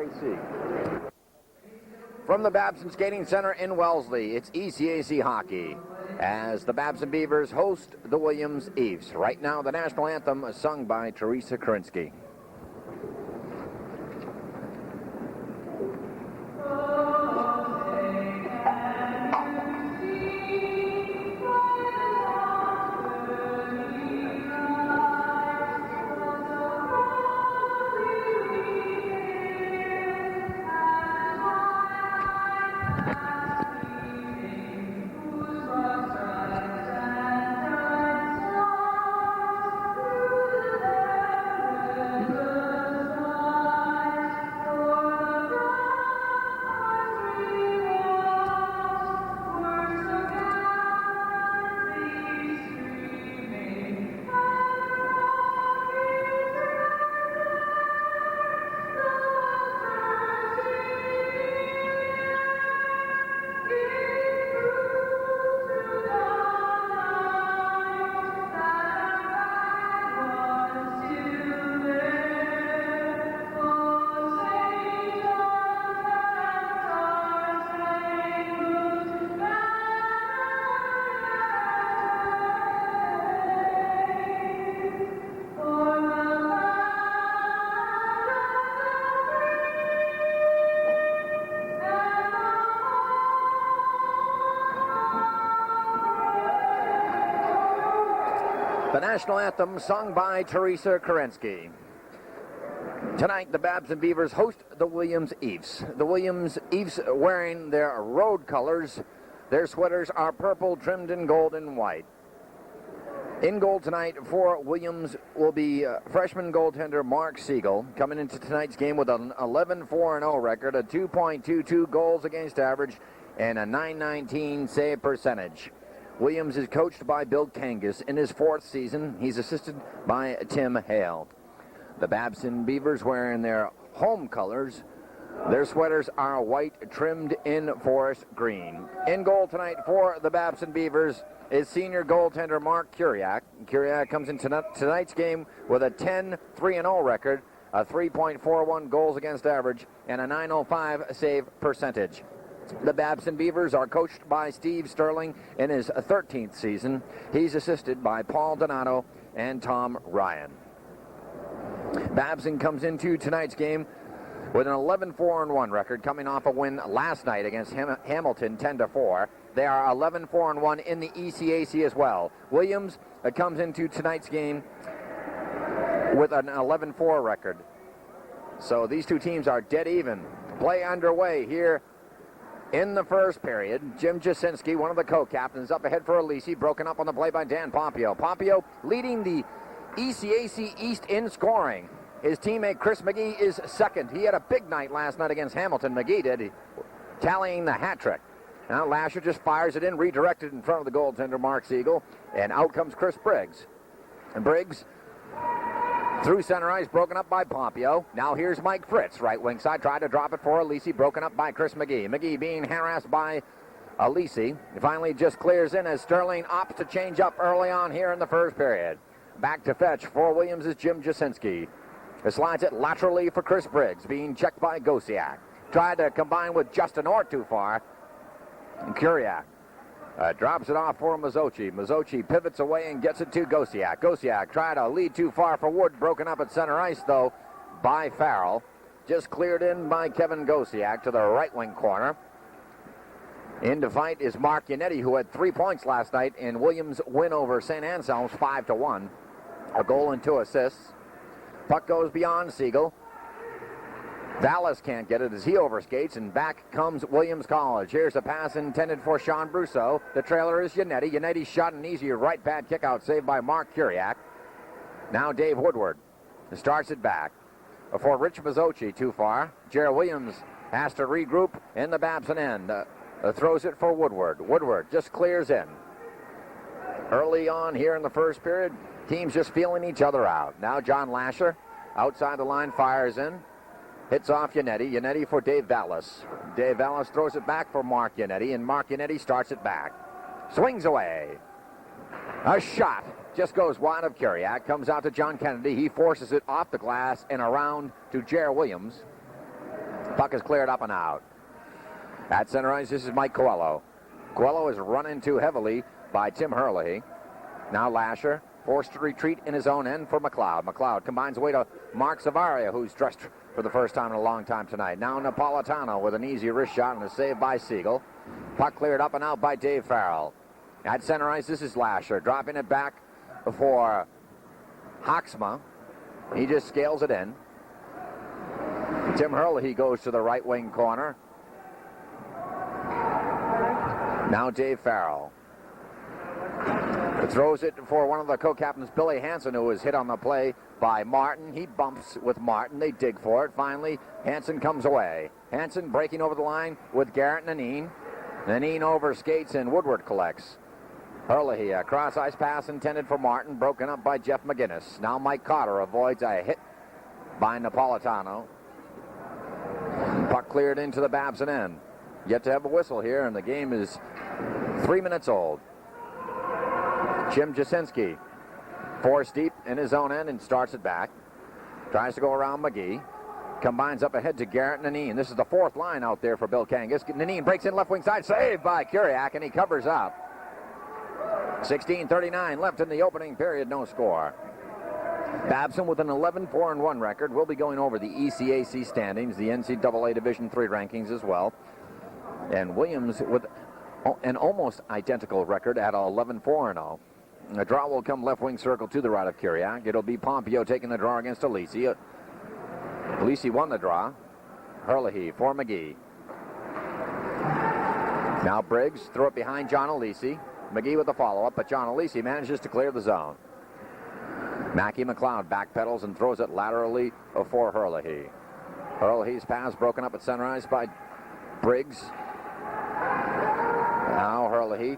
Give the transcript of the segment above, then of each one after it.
RAC. From the Babson Skating Center in Wellesley, it's ECAC hockey as the Babson Beavers host the Williams Eves. Right now, the national anthem is sung by Teresa Krinsky. The national anthem sung by Teresa Krinsky. Tonight, the Babson Beavers host the Williams Eves. The Williams Eves wearing their road colors. Their sweaters are purple, trimmed in gold and white. In goal tonight for Williams will be freshman goaltender Mark Siegel, coming into tonight's game with an 11-4-0 record, a 2.22 goals against average, and a .919 save percentage. Williams is coached by Bill Kangas. In his fourth season, he's assisted by Tim Hale. The Babson Beavers wearing their home colors. Their sweaters are white, trimmed in forest green. In goal tonight for the Babson Beavers is senior goaltender Mark Kuriak. Kuriak comes into tonight's game with a 10-3-0 record, a 3.41 goals against average, and a .905 save percentage. The Babson Beavers are coached by Steve Sterling in his 13th season. He's assisted by Paul Donato and Tom Ryan. Babson comes into tonight's game with an 11-4-1 record, coming off a win last night against Hamilton 10-4. They are 11-4-1 in the ECAC as well. Williams comes into tonight's game with an 11-4 record. So these two teams are dead even. Play underway here in the first period. Jim Jasinski, one of the co-captains, up ahead for Alisi, broken up on the play by Dan Pompeo. Pompeo leading the ECAC East in scoring. His teammate Chris McGee is second. He had a big night last night against Hamilton. McGee did, tallying the hat trick. Now Lasher just fires it in, redirected in front of the goaltender Mark Siegel, and out comes Chris Briggs. And Briggs through center ice, broken up by Pompeo. Now here's Mike Fritz, right wing side, tried to drop it for Alisi, broken up by Chris McGee. McGee being harassed by Alisi. Finally just clears in as Sterling opts to change up early on here in the first period. Back to fetch for Williams is Jim Jasinski. Slides it laterally for Chris Briggs, being checked by Gosiak. Tried to combine with Justin Orr too far. And Kuriak drops it off for Mazzochi. Mazzochi pivots away and gets it to Gosiak. Gosiak tried to lead too far for Wood, broken up at center ice, though, by Farrell. Just cleared in by Kevin Gosiak to the right wing corner. In to fight is Mark Yannetti, who had 3 points last night in Williams' win over St. Anselm's 5-1. A goal and 2 assists. Puck goes beyond Siegel. Dallas can't get it as he overskates, and back comes Williams College. Here's a pass intended for Sean Brousseau. The trailer is Yannetti. Yannetti shot an easy right pad kick-out save by Mark Kuriak. Now Dave Woodward starts it back for Rich Mazzochi too far. Jared Williams has to regroup in the Babson end. Throws it for Woodward. Woodward just clears in. Early on here in the first period, teams just feeling each other out. Now John Lasher outside the line fires in. Hits off Yannetti. Yannetti for Dave Vallis. Dave Vallis throws it back for Mark Yannetti, and Mark Yannetti starts it back. Swings away. A shot just goes wide of Kuriak. Comes out to John Kennedy. He forces it off the glass and around to Jared Williams. Puck is cleared up and out. At center ice, this is Mike Coelho. Coelho is run into heavily by Tim Herlihy. Now Lasher forced to retreat in his own end for McLeod. McLeod combines away to Mark Savaria, who's dressed for the first time in a long time tonight. Now Napolitano with an easy wrist shot and a save by Siegel. Puck cleared up and out by Dave Farrell. At center ice, this is Lasher dropping it back for Hoxma. He just scales it in. Tim Herlihy goes to the right wing corner. Now Dave Farrell throws it for one of the co-captains, Billy Hansen, who was hit on the play by Martin. He bumps with Martin. They dig for it. Finally, Hansen comes away. Hansen breaking over the line with Garrett Nanine. Nanine over skates and Woodward collects. Herlihy, a cross-ice pass intended for Martin, broken up by Jeff McGinnis. Now Mike Cotter avoids a hit by Napolitano. Puck cleared into the Babson end. Yet to have a whistle here, and the game is 3 minutes old. Jim Jasinski forced deep in his own end and starts it back. Tries to go around McGee. Combines up ahead to Garrett Nanine. This is the fourth line out there for Bill Kangas. Nanine breaks in left wing side. Saved by Kuriak, and he covers up. 16:39 left in the opening period. No score. Babson with an 11-4-1 record. We'll be going over the ECAC standings, the NCAA Division III rankings as well. And Williams with an almost identical record at 11-4-0. A draw will come left wing circle to the right of Kuriak. It'll be Pompeo taking the draw against Alisi. Alisi won the draw. Herlihy for McGee. Now Briggs throw it behind John Alisi. McGee with the follow-up, but John Alisi manages to clear the zone. Mackie McLeod backpedals and throws it laterally for Herlihy. Herlihy's pass broken up at center ice by Briggs. Now Herlihy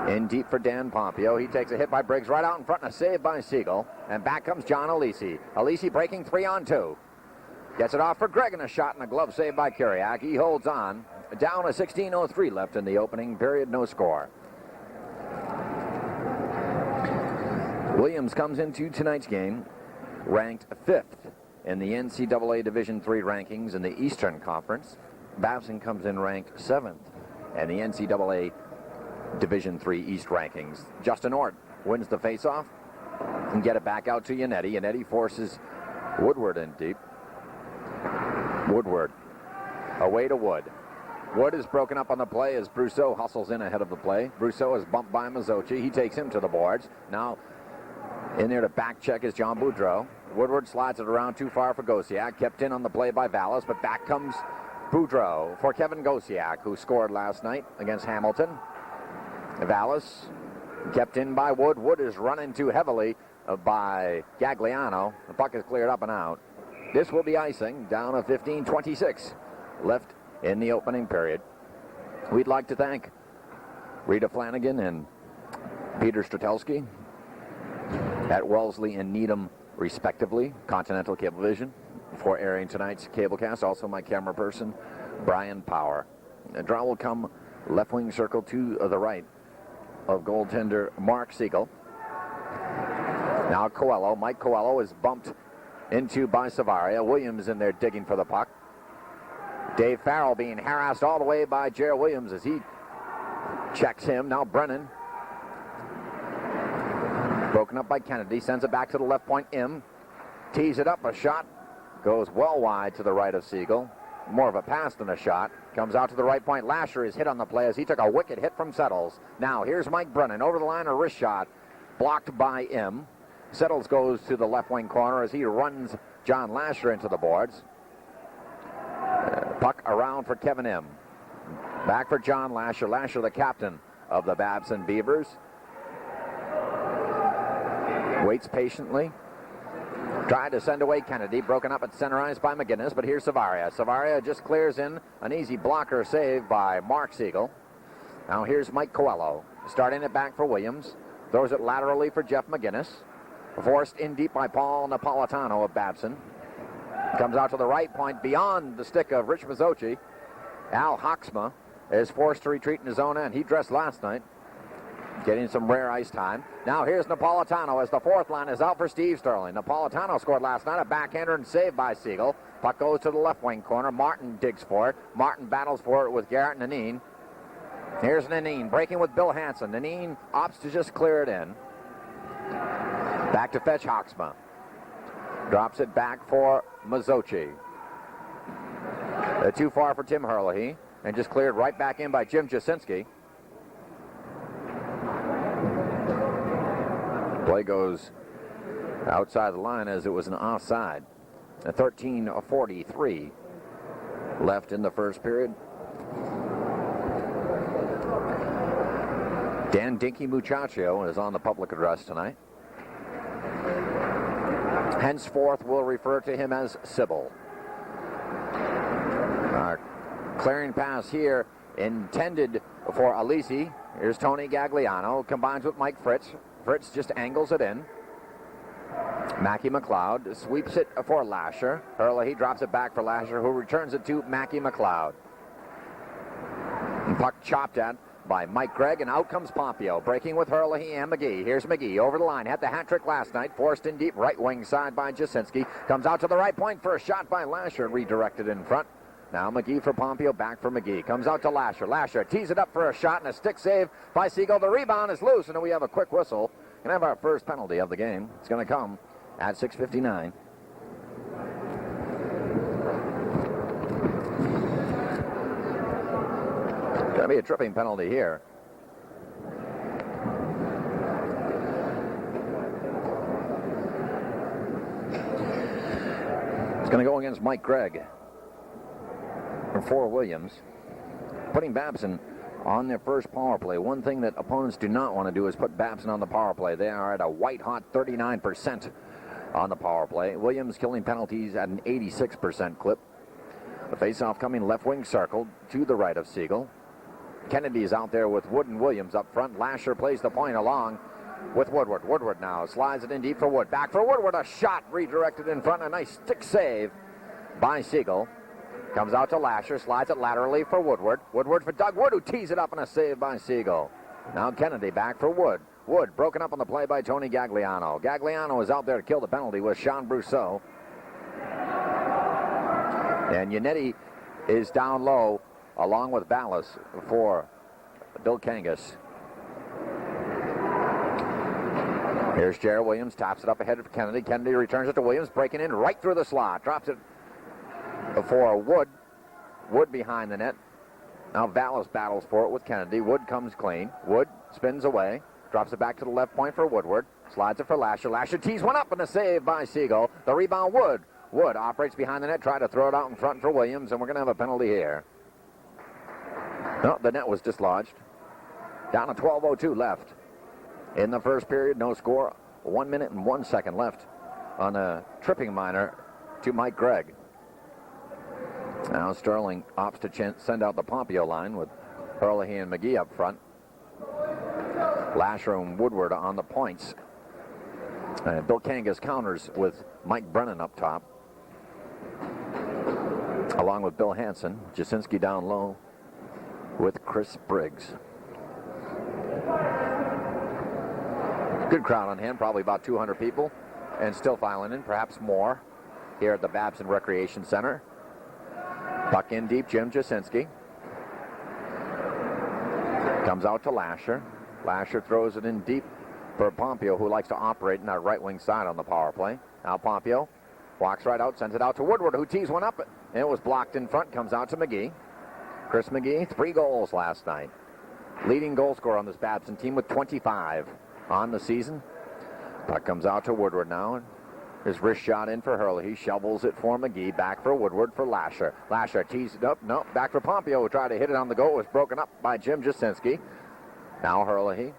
in deep for Dan Pompeo. He takes a hit by Briggs right out in front and a save by Siegel. And back comes John Alisi. Alisi breaking 3-on-2. Gets it off for Gregg and a shot and a glove save by Kuriak. He holds on. Down to 16:03 left in the opening period. No score. Williams comes into tonight's game ranked 5th in the NCAA Division III rankings in the Eastern Conference. Babson comes in ranked 7th in the NCAA Division III East rankings. Justin Ort wins the faceoff and get it back out to Yannetti. Yannetti forces Woodward in deep. Woodward away to Wood. Wood is broken up on the play as Brousseau hustles in ahead of the play. Brousseau is bumped by Mazzochi. He takes him to the boards. Now in there to back check is John Boudreau. Woodward slides it around too far for Gosiak. Kept in on the play by Vallis, but back comes Boudreau for Kevin Gosiak, who scored last night against Hamilton. Vallis kept in by Wood. Wood is run into heavily by Gagliano. The puck is cleared up and out. This will be icing down to 15:26 left in the opening period. We'd like to thank Rita Flanagan and Peter Stratelski at Wellesley and Needham, respectively, Continental Cablevision, for airing tonight's cablecast. Also my camera person, Brian Power. The draw will come left wing circle to the right of goaltender Mark Siegel. Now Coelho. Mike Coelho is bumped into by Savaria. Williams in there digging for the puck. Dave Farrell being harassed all the way by Jared Williams as he checks him. Now Brennan. Broken up by Kennedy. Sends it back to the left point. Tees it up. A shot goes well wide to the right of Siegel. More of a pass than a shot. Comes out to the right point. Lasher is hit on the play as he took a wicked hit from Settles. Now here's Mike Brennan over the line. A wrist shot blocked by Settles goes to the left wing corner as he runs John Lasher into the boards. Puck around for Kevin Back for John Lasher. Lasher, the captain of the Babson Beavers. Waits patiently. Tried to send away Kennedy. Broken up at center ice by McGinnis, but here's Savaria. Savaria just clears in an easy blocker save by Mark Siegel. Now here's Mike Coelho. Starting it back for Williams. Throws it laterally for Jeff McGinnis. Forced in deep by Paul Napolitano of Babson. Comes out to the right point beyond the stick of Rich Mazzochi. Al Hoxma is forced to retreat in his own end. He dressed last night getting some rare ice time. Now here's Napolitano as the fourth line is out for Steve Sterling. Napolitano scored last night, a backhander and saved by Siegel. Puck goes to the left wing corner. Martin digs for it. Martin battles for it with Garrett Nanine. Here's Nanine breaking with Bill Hansen. Nanine opts to just clear it in. Back to fetch Hawksma. Drops it back for Mazzochi. Too far for Tim Herlihy, and just cleared right back in by Jim Jasinski. Play goes outside the line as it was an offside. 13:43 left in the first period. Dan Dinky Muchacho is on the public address tonight. Henceforth, we'll refer to him as Sybil. Clearing pass here intended for Alisi. Here's Tony Gagliano. Combines with Mike Fritz. Fritz just angles it in. Mackie McLeod sweeps it for Lasher. Herlihy drops it back for Lasher, who returns it to Mackie McLeod. And puck chopped at by Mike Gregg, and out comes Pompeo, breaking with Herlihy and McGee. Here's McGee over the line. Had the hat trick last night. Forced in deep, right wing side by Jasinski. Comes out to the right point for a shot by Lasher, redirected in front. Now McGee for Pompeo, back for McGee. Comes out to Lasher. Lasher tees it up for a shot and a stick save by Siegel. The rebound is loose, and we have a quick whistle. Going to have our first penalty of the game. It's going to come at 6:59. Going to be a tripping penalty here. It's going to go against Mike Gregg for Williams, putting Babson on their first power play. One thing that opponents do not want to do is put Babson on the power play. They are at a white-hot 39% on the power play. Williams killing penalties at an 86% clip. The face-off coming left wing circle to the right of Siegel. Kennedy is out there with Wood and Williams up front. Lasher plays the point along with Woodward. Woodward now slides it in deep for Wood. Back for Woodward. A shot redirected in front. A nice stick save by Siegel. Comes out to Lasher, slides it laterally for Woodward. Woodward for Doug Wood, who tees it up, and a save by Siegel. Now Kennedy back for Wood. Wood broken up on the play by Tony Gagliano. Gagliano is out there to kill the penalty with Sean Brousseau. And Yannetti is down low along with Ballas for Bill Kangas. Here's Jared Williams, taps it up ahead of Kennedy. Kennedy returns it to Williams, breaking in right through the slot. Drops it for Wood. Wood behind the net. Now Ballas battles for it with Kennedy. Wood comes clean. Wood spins away. Drops it back to the left point for Woodward. Slides it for Lasher. Lasher tees one up and a save by Siegel. The rebound, Wood. Wood operates behind the net. Try to throw it out in front for Williams, and we're going to have a penalty here. No, the net was dislodged. Down to 12:02 left in the first period. No score. 1 minute and 1 second left on a tripping minor to Mike Gregg. Now Sterling opts to send out the Pompeo line with Herlihy and McGee up front. Lasher and Woodward on the points. Bill Kangas counters with Mike Brennan up top, along with Bill Hansen. Jasinski down low with Chris Briggs. Good crowd on hand, probably about 200 people, and still filing in, perhaps more, here at the Babson Recreation Center. Puck in deep, Jim Jasinski. Comes out to Lasher. Lasher throws it in deep for Pompeo, who likes to operate in that right wing side on the power play. Now Pompeo walks right out, sends it out to Woodward, who tees one up. And it was blocked in front, comes out to McGee. Chris McGee, 3 goals last night. Leading goal scorer on this Babson team with 25 on the season. Puck comes out to Woodward now. His wrist shot in for Hurley. He shovels it for McGee. Back for Woodward for Lasher. Lasher tees it up. No, back for Pompeo, who tried to hit it on the goal. It was broken up by Jim Jasinski. Now Hurley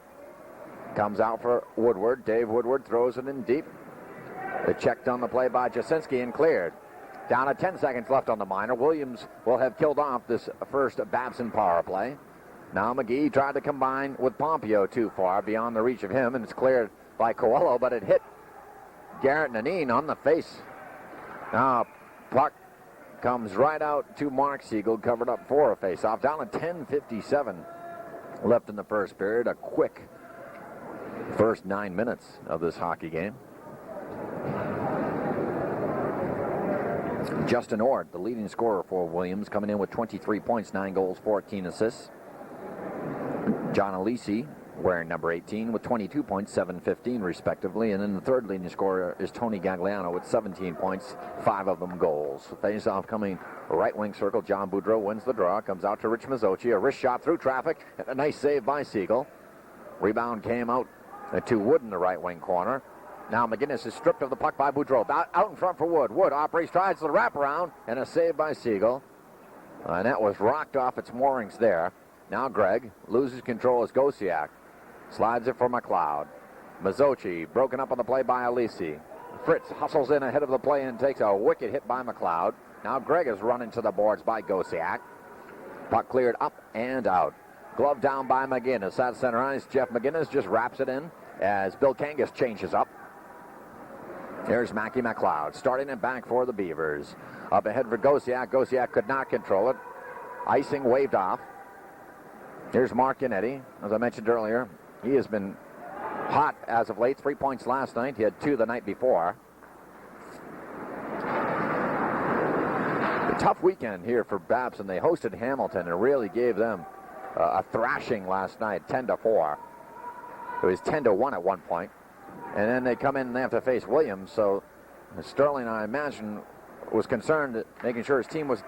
comes out for Woodward. Dave Woodward throws it in deep. It checked on the play by Jasinski and cleared. Down to 10 seconds left on the minor. Williams will have killed off this first Babson power play. Now McGee tried to combine with Pompeo too far, beyond the reach of him, and it's cleared by Coelho, but it hit Garrett Nanine on the face. Now puck comes right out to Mark Siegel, covered up for a face-off. Down to 10:57 left in the first period. A quick First 9 minutes of this hockey game. Justin Ord, the leading scorer for Williams, coming in with 23 points, 9 goals, 14 assists. John Alisi, wearing number 18, with 22 points, 7-15 respectively. And then the third leading scorer is Tony Gagliano with 17 points, 5 of them goals. Face-off coming right wing circle. John Boudreau wins the draw, comes out to Rich Mazzocchi. A wrist shot through traffic, and a nice save by Siegel. Rebound came out to Wood in the right wing corner. Now McGinnis is stripped of the puck by Boudreau. Out in front for Wood. Wood operates, tries the wraparound, and a save by Siegel. And that was rocked off its moorings there. Now Gregg loses control as Gosiak slides it for McLeod. Mazzocchi broken up on the play by Alisi. Fritz hustles in ahead of the play and takes a wicked hit by McLeod. Now Gregg is running to the boards by Gosiak. Puck cleared up and out. Glove down by McGinnis. At center ice, Jeff McGinnis just wraps it in as Bill Kangas changes up. Here's Mackie McLeod starting it back for the Beavers. Up ahead for Gosiak. Gosiak could not control it. Icing waved off. Here's Mark Yannetti. As I mentioned earlier, he has been hot as of late. 3 points last night. He had 2 the night before. A tough weekend here for Babson. They hosted Hamilton and really gave them a thrashing last night, 10-4. It was 10-1 at one point. And then they come in and they have to face Williams. So Sterling, I imagine, was concerned at making sure his team was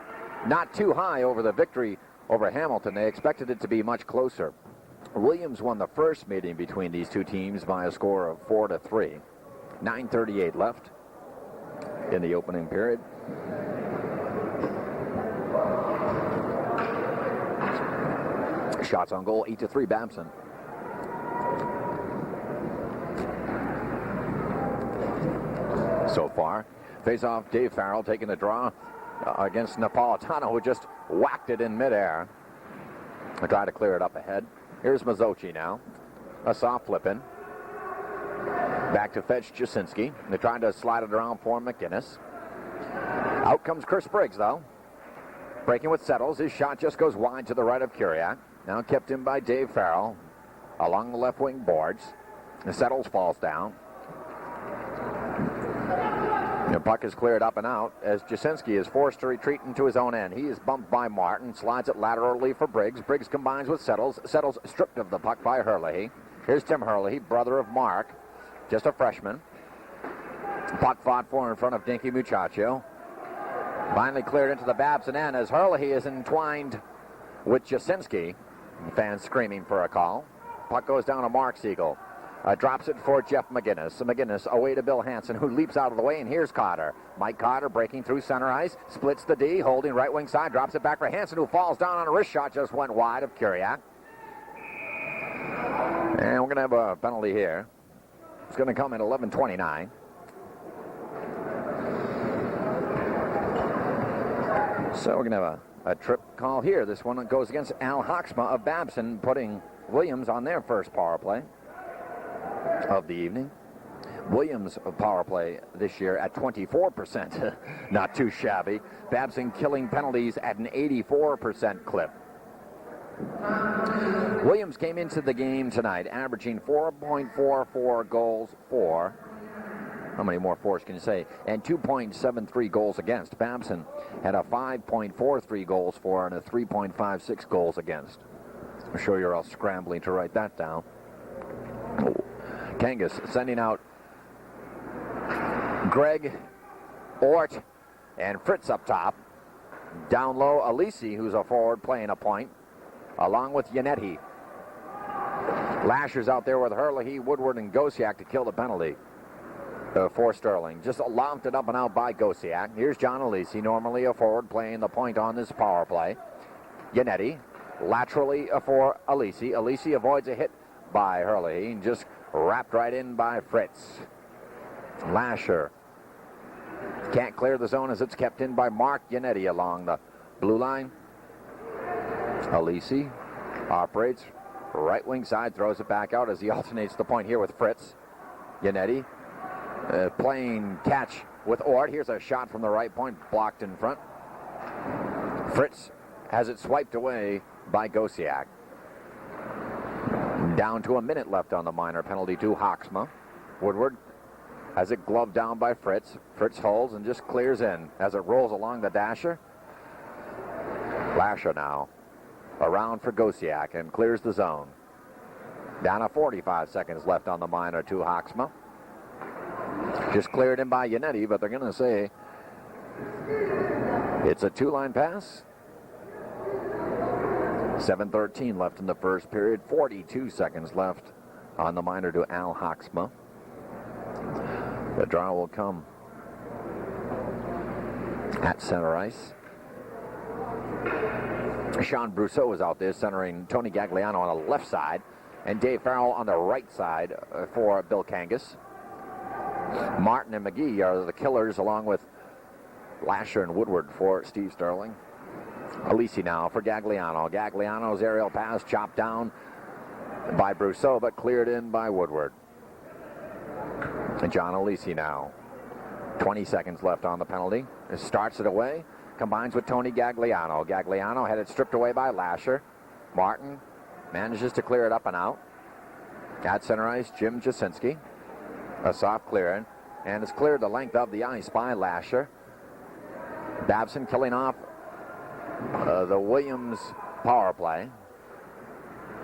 not too high over the victory over Hamilton. They expected it to be much closer. Williams won the first meeting between these two teams by a score of 4-3. 9:38 left in the opening period. Shots on goal, 8-3 Babson. So far, face-off, Dave Farrell taking the draw against Napolitano, who just whacked it in midair. I try to clear it up ahead. Here's Mazzocchi now. A soft flip in. Back to fetch Jasinski. They're trying to slide it around for McGinnis. Out comes Chris Briggs, though. Breaking with Settles. His shot just goes wide to the right of Kuriak. Now kept in by Dave Farrell along the left wing boards. And Settles falls down. The puck is cleared up and out as Jasinski is forced to retreat into his own end. He is bumped by Martin, slides it laterally for Briggs. Briggs combines with Settles. Settles stripped of the puck by Herlihy. Here's Tim Herlihy, brother of Mark, just a freshman. Puck fought for in front of Dinky Muchacho. Finally cleared into the Babson end as Herlihy is entwined with Jasinski. Fans screaming for a call. Puck goes down to Mark Siegel. Drops it for Jeff McGinnis. McGinnis away to Bill Hansen, who leaps out of the way, and here's Cotter. Mike Cotter breaking through center ice, splits the D, holding right wing side, drops it back for Hansen, who falls down on a wrist shot, just went wide of Kuriak. And we're going to have a penalty here. It's going to come at 11:29. So we're going to have a trip call here. This one goes against Al Hoxma of Babson, putting Williams on their first power play of the evening. Williams' power play this year at 24%. Not too shabby. Babson killing penalties at an 84% clip. Williams came into the game tonight averaging 4.44 goals for. How many more fours can you say? And 2.73 goals against. Babson had a 5.43 goals for and a 3.56 goals against. I'm sure you're all scrambling to write that down. Kangas sending out Gregg, Ort, and Fritz up top. Down low, Alisi, who's a forward playing a point, along with Yannetti. Lasher's out there with Herlihy, Woodward, and Gosiak to kill the penalty for Sterling. Just lomped it up and out by Gosiak. Here's John Alisi, normally a forward playing the point on this power play. Yannetti, laterally for Alisi. Alisi avoids a hit by Herlihy and just wrapped right in by Fritz. Lasher can't clear the zone as it's kept in by Mark Yannetti along the blue line. Alisi operates right wing side, throws it back out as he alternates the point here with Fritz. Yannetti playing catch with Ort. Here's a shot from the right point, blocked in front. Fritz has it swiped away by Gosiak. Down to a minute left on the minor penalty to Hawksma. Woodward has it gloved down by Fritz. Fritz holds and just clears in as it rolls along the dasher. Lasher now around for Gosiak and clears the zone. Down to 45 seconds left on the minor to Hawksma. Just cleared in by Yannetti, but they're going to say it's a two-line pass. 7:13 left in the first period. 42 seconds left on the minor to Al Hawksma. The draw will come at center ice. Sean Brousseau is out there centering Tony Gagliano on the left side and Dave Farrell on the right side for Bill Kangas. Martin and McGee are the killers along with Lasher and Woodward for Steve Sterling. Alisi now for Gagliano. Gagliano's aerial pass chopped down by Brousseau but cleared in by Woodward. And John Alisi now. 20 seconds left on the penalty. It starts it away. Combines with Tony Gagliano. Gagliano had it stripped away by Lasher. Martin manages to clear it up and out. At center ice, Jim Jasinski. A soft clearing. And it's cleared the length of the ice by Lasher. Babson killing off the Williams power play.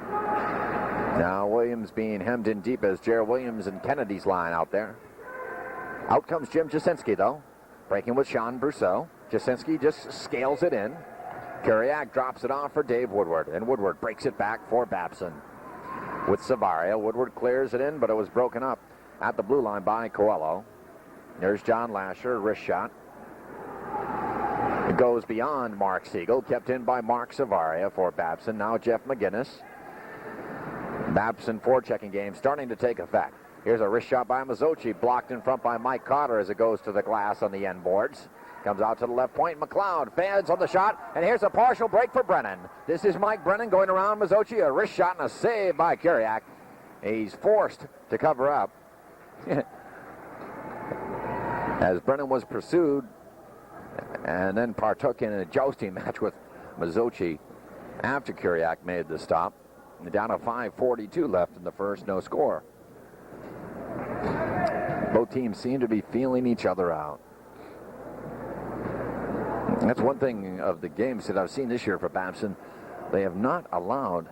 Now Williams being hemmed in deep as Jared Williams and Kennedy's line out there. Out comes Jim Jasinski, though. Breaking with Sean Brousseau. Jasinski just scales it in. Kuriak drops it off for Dave Woodward, and Woodward breaks it back for Babson. With Savaria, Woodward clears it in, but it was broken up at the blue line by Coelho. There's John Lasher, wrist shot. It goes beyond Mark Siegel, kept in by Mark Savaria for Babson. Now Jeff McGinnis. Babson forechecking game starting to take effect. Here's a wrist shot by Mazzochi, blocked in front by Mike Cotter as it goes to the glass on the end boards. Comes out to the left point. McLeod fans on the shot, and here's a partial break for Brennan. This is Mike Brennan going around Mazzochi. A wrist shot and a save by Kuriak. He's forced to cover up. As Brennan was pursued and then partook in a jousting match with Mazzochi after Kuriak made the stop. Down to 5:42 left in the first, no score. Both teams seem to be feeling each other out. That's one thing of the games that I've seen this year for Babson. They have not allowed,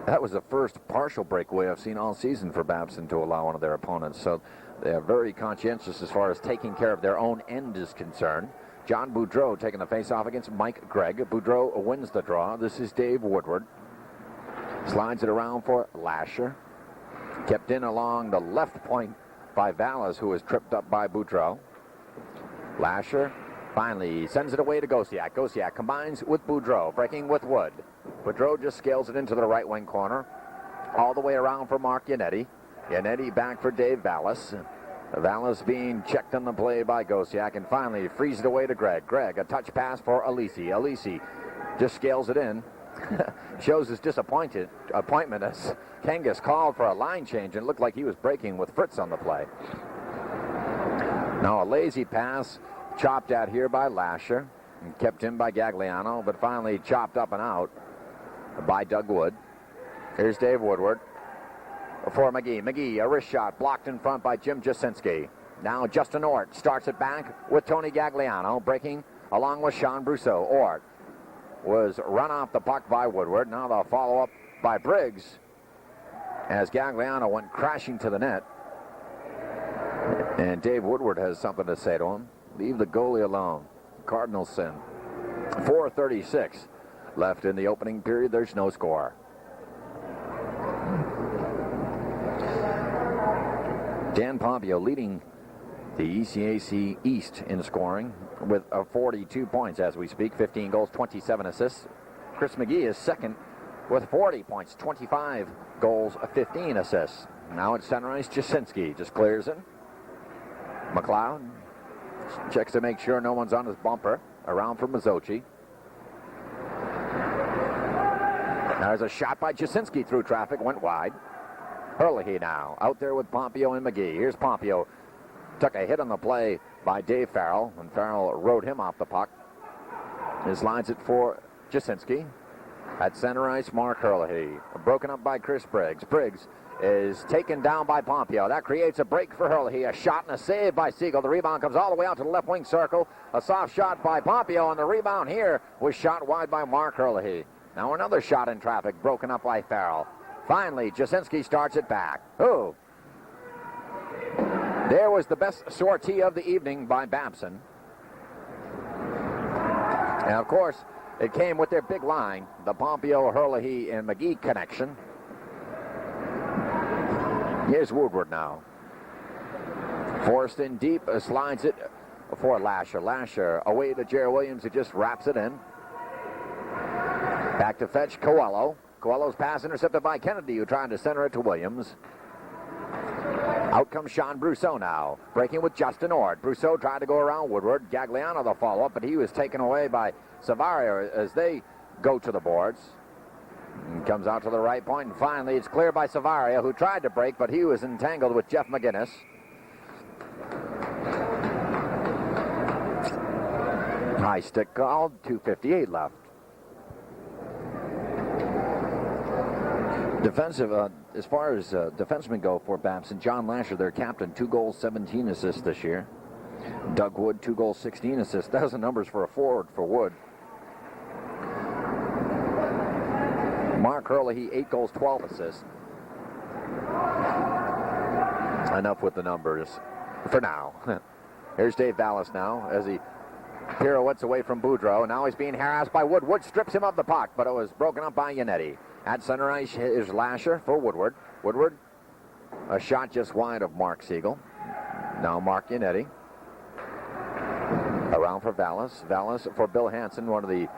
that was the first partial breakaway I've seen all season for Babson to allow one of their opponents. So they are very conscientious as far as taking care of their own end is concerned. John Boudreau taking the face-off against Mike Gregg. Boudreau wins the draw. This is Dave Woodward. Slides it around for Lasher. Kept in along the left point by Vallis, who was tripped up by Boudreau. Lasher finally sends it away to Gosiak. Gosiak combines with Boudreau, breaking with Wood. Boudreau just scales it into the right wing corner. All the way around for Mark Yannetti. Yannetti back for Dave Vallis. Vallis being checked on the play by Gosiak, and finally frees it away to Gregg. Gregg, a touch pass for Alisi. Alisi just scales it in. Shows his appointment as Kangas called for a line change and looked like he was breaking with Fritz on the play. Now a lazy pass chopped at here by Lasher and kept in by Gagliano, but finally chopped up and out by Doug Wood. Here's Dave Woodward for McGee. McGee, a wrist shot blocked in front by Jim Jasinski. Now Justin Ort starts it back with Tony Gagliano, breaking along with Sean Brousseau. Ort was run off the puck by Woodward. Now the follow-up by Briggs as Gagliano went crashing to the net. And Dave Woodward has something to say to him. Leave the goalie alone. Cardinals sin. 4:36 left in the opening period. There's no score. Dan Pompeo leading the ECAC East in scoring with 42 points as we speak. 15 goals, 27 assists. Chris McGee is second with 40 points, 25 goals, 15 assists. Now it's center ice. Jasinski just clears in. McLeod checks to make sure no one's on his bumper. Around for Mazzochi. There's a shot by Jasinski through traffic, went wide. Hurley now out there with Pompeo and McGee. Here's Pompeo. Took a hit on the play by Dave Farrell, and Farrell rode him off the puck. He slides it for Jasinski. At center ice, Mark Hurley. Broken up by Chris Briggs. Briggs is taken down by Pompeo. That creates a break for Hurley. A shot and a save by Siegel. The rebound comes all the way out to the left wing circle. A soft shot by Pompeo, and the rebound here was shot wide by Mark Hurley. Now another shot in traffic, broken up by Farrell. Finally, Jasinski starts it back. Oh! There was the best sortie of the evening by Babson. And of course, it came with their big line, the Pompeo, Hurley, and McGee connection. Here's Woodward now. Forced in deep, slides it for Lasher. Lasher away to Jerry Williams, who just wraps it in. Back to fetch Coelho. Coelho's pass intercepted by Kennedy, who tried to center it to Williams. Out comes Sean Brousseau now, breaking with Justin Ord. Brousseau tried to go around Woodward. Gagliano the follow-up, but he was taken away by Savaria as they go to the boards. And comes out to the right point, and finally it's cleared by Savaria, who tried to break, but he was entangled with Jeff McGinnis. High stick called, 2:58 left. Defensive, as far as defensemen go for Babson, John Lasher, their captain, 2 goals, 17 assists this year. Doug Wood, 2 goals, 16 assists. Those are numbers for a forward for Wood. Mark Hurley, 8 goals, 12 assists. Enough with the numbers for now. Here's Dave Vallis now as he pirouettes away from Boudreau. Now he's being harassed by Wood. Wood strips him of the puck, but it was broken up by Yannetti. At center ice is Lasher for Woodward. Woodward, a shot just wide of Mark Siegel. Now Mark Yannetti. Around for Vallis. Vallis for Bill Hansen, one of the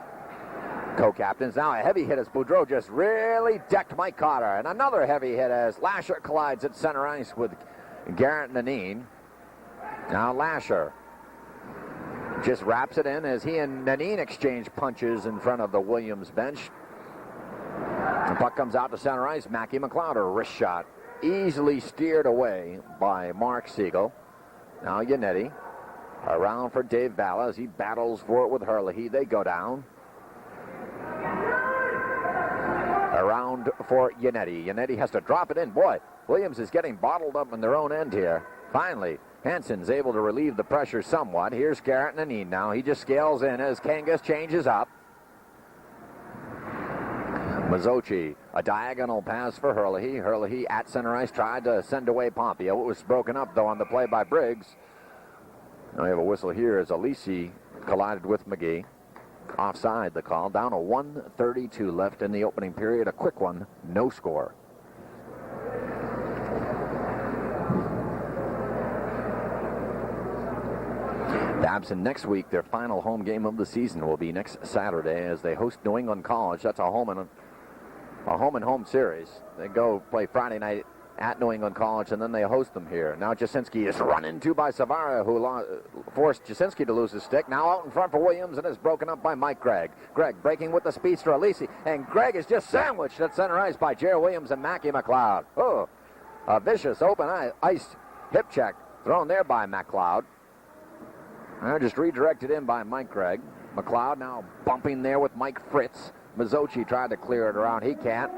co-captains. Now a heavy hit as Boudreau just really decked Mike Cotter. And another heavy hit as Lasher collides at center ice with Garrett Nanine. Now Lasher just wraps it in as he and Nanine exchange punches in front of the Williams bench. The puck comes out to center ice. Mackie McLeod, a wrist shot. Easily steered away by Mark Siegel. Now Yannetti. Around for Dave Vallis. He battles for it with Hurley. They go down. Around for Yannetti. Yannetti has to drop it in. Boy, Williams is getting bottled up in their own end here. Finally, Hansen's able to relieve the pressure somewhat. Here's Garrett Nanine now. He just scales in as Kangas changes up. Mazzocchi, a diagonal pass for Hurley. Hurley at center ice tried to send away Pompeo. It was broken up, though, on the play by Briggs. Now we have a whistle here as Alisi collided with McGee. Offside, the call. Down to 1:32 left in the opening period. A quick one, no score. Babson next week, their final home game of the season will be next Saturday as they host New England College. That's a home and home series. They go play Friday night at New England College, and then they host them here. Now Jasinski is run into by Savaria, who forced Jasinski to lose his stick. Now out in front for Williams, and is broken up by Mike Gregg. Gregg breaking with the speedster Alisi, and Gregg is just sandwiched at center ice by Jerry Williams and Mackie McLeod. Oh, a vicious open ice hip check thrown there by McLeod. Just redirected in by Mike Gregg. McLeod now bumping there with Mike Fritz. Mazzocchi tried to clear it around. He can't.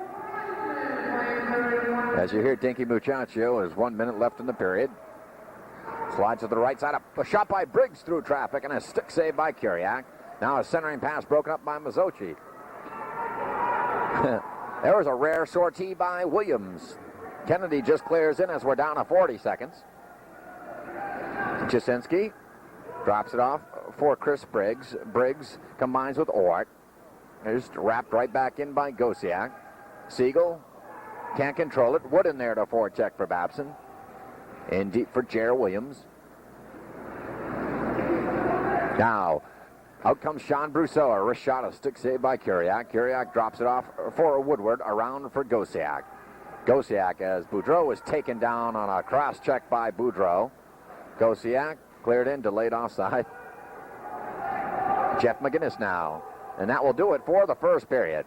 As you hear Dinky Muchacho, there's 1 minute left in the period. Slides to the right side. A shot by Briggs through traffic and a stick save by Kuriak. Now a centering pass broken up by Mazzocchi. There was a rare sortie by Williams. Kennedy just clears in as we're down to 40 seconds. Jasinski drops it off for Chris Briggs. Briggs combines with Ort. Just wrapped right back in by Gosiak. Siegel can't control it. Wood in there to forecheck for Babson. In deep for Jer Williams. Now, out comes Sean Brousseau. A wrist shot, a stick save by Kuriak. Kuriak drops it off for Woodward. Around for Gosiak. Gosiak as Boudreau was taken down on a cross check by Boudreau. Gosiak cleared in, delayed offside. Jeff McGinnis now. And that will do it for the first period.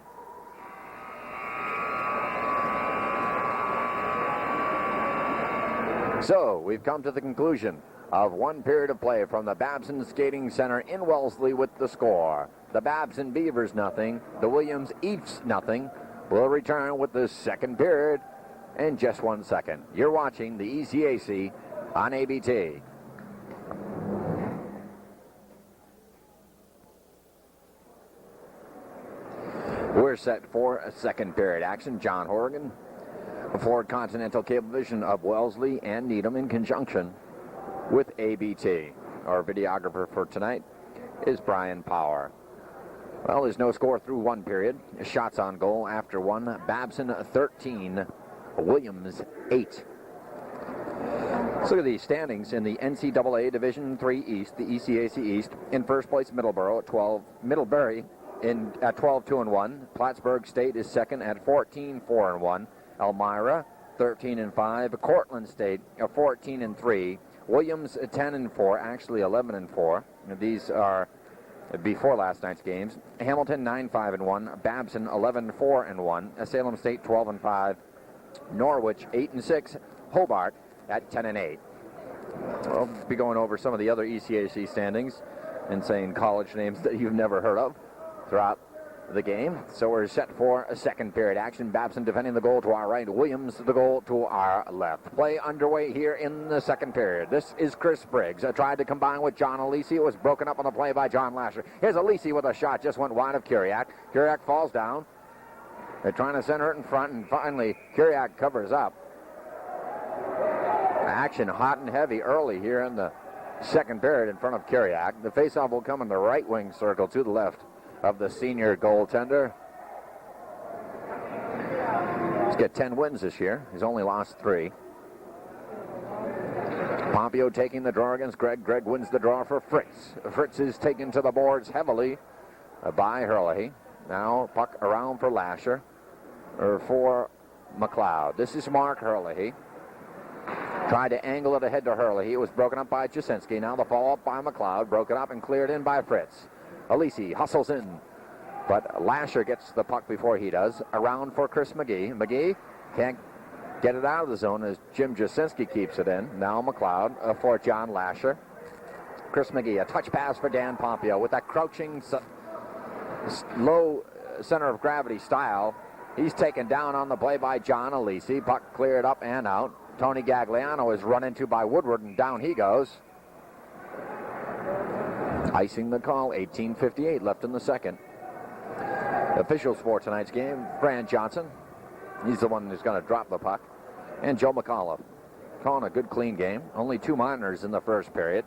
So, we've come to the conclusion of one period of play from the Babson Skating Center in Wellesley with the score. The Babson Beavers nothing, the Williams Eats nothing. We'll return with the second period in just 1 second. You're watching the ECAC on ABT. We're set for a second period action. John Horrigan, Ford Continental Cablevision of Wellesley and Needham in conjunction with ABT. Our videographer for tonight is Brian Power. Well, there's no score through one period. Shots on goal after one. Babson 13, Williams 8. Let's look at the standings in the NCAA Division III East, the ECAC East. In first place, Middleborough at 12. Middlebury at 12-2-1. Plattsburgh State is second at 14-4-1. Elmira 13-5. Cortland State 14-3. Williams 10-4, actually 11-4. These are before last night's games. Hamilton 9-5-1. Babson 11-4-1. Salem State 12-5. Norwich 8-6. Hobart at 10-8. We'll be going over some of the other ECAC standings and saying college names that you've never heard of throughout the game. So we're set for a second period action. Babson defending the goal to our right. Williams the goal to our left. Play underway here in the second period. This is Chris Briggs. Tried to combine with John Alisi. It was broken up on the play by John Lasher. Here's Alisi with a shot. Just went wide of Kiriak. Kiriak falls down. They're trying to center it in front, and finally Kiriak covers up. Action hot and heavy early here in the second period in front of Kiriak. The faceoff will come in the right wing circle to the left of the senior goaltender. He's got 10 wins this year. He's only lost 3. Pompeo taking the draw against Gregg. Gregg wins the draw for Fritz. Fritz is taken to the boards heavily by Herlihy. Now puck around for Lasher or for McLeod. This is Mark Herlihy. Tried to angle it ahead to Herlihy. It was broken up by Jasinski. Now the follow-up by McLeod. Broken up and cleared in by Fritz. Alisi hustles in, but Lasher gets the puck before he does. Around for Chris McGee. McGee can't get it out of the zone as Jim Jasinski keeps it in. Now McLeod for John Lasher. Chris McGee, a touch pass for Dan Pompeo with that crouching low center of gravity style. He's taken down on the play by John Alisi. Puck cleared up and out. Tony Gagliano is run into by Woodward, and down he goes. Icing the call, 18:58 left in the second. Officials for tonight's game, Fran Johnson. He's the one who's going to drop the puck. And Joe McAuliffe. Calling a good, clean game. Only 2 minors in the first period.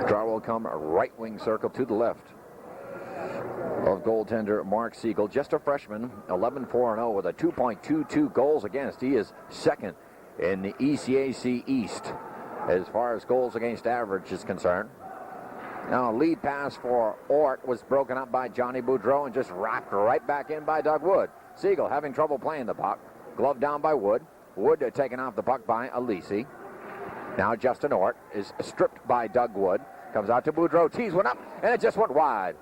Draw will come a right wing circle to the left of goaltender Mark Siegel. Just a freshman, 11-4-0 with a 2.22 goals against. He is second in the ECAC East as far as goals against average is concerned. Now a lead pass for Ort was broken up by Johnny Boudreau and just wrapped right back in by Doug Wood. Siegel having trouble playing the puck. Glove down by Wood. Wood taken off the puck by Alisi. Now Justin Ort is stripped by Doug Wood. Comes out to Boudreau, tees one up, and it just went wide.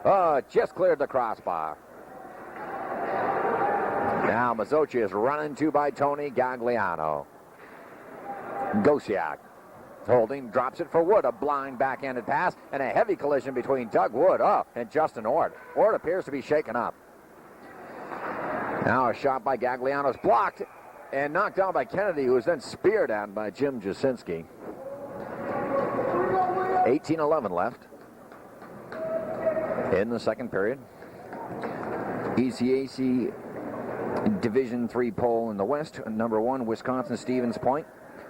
Oh, it just cleared the crossbar. Now Mazzocchi is run into by Tony Gagliano. Gosiak holding, drops it for Wood. A blind backhanded pass and a heavy collision between Doug Wood and Justin Ort. Ort appears to be shaken up. Now a shot by Gagliano is blocked and knocked down by Kennedy, who was then speared at by Jim Jasinski. 18:11 left in the second period. ECAC Division III poll in the West. Number 1, Wisconsin Stevens Point.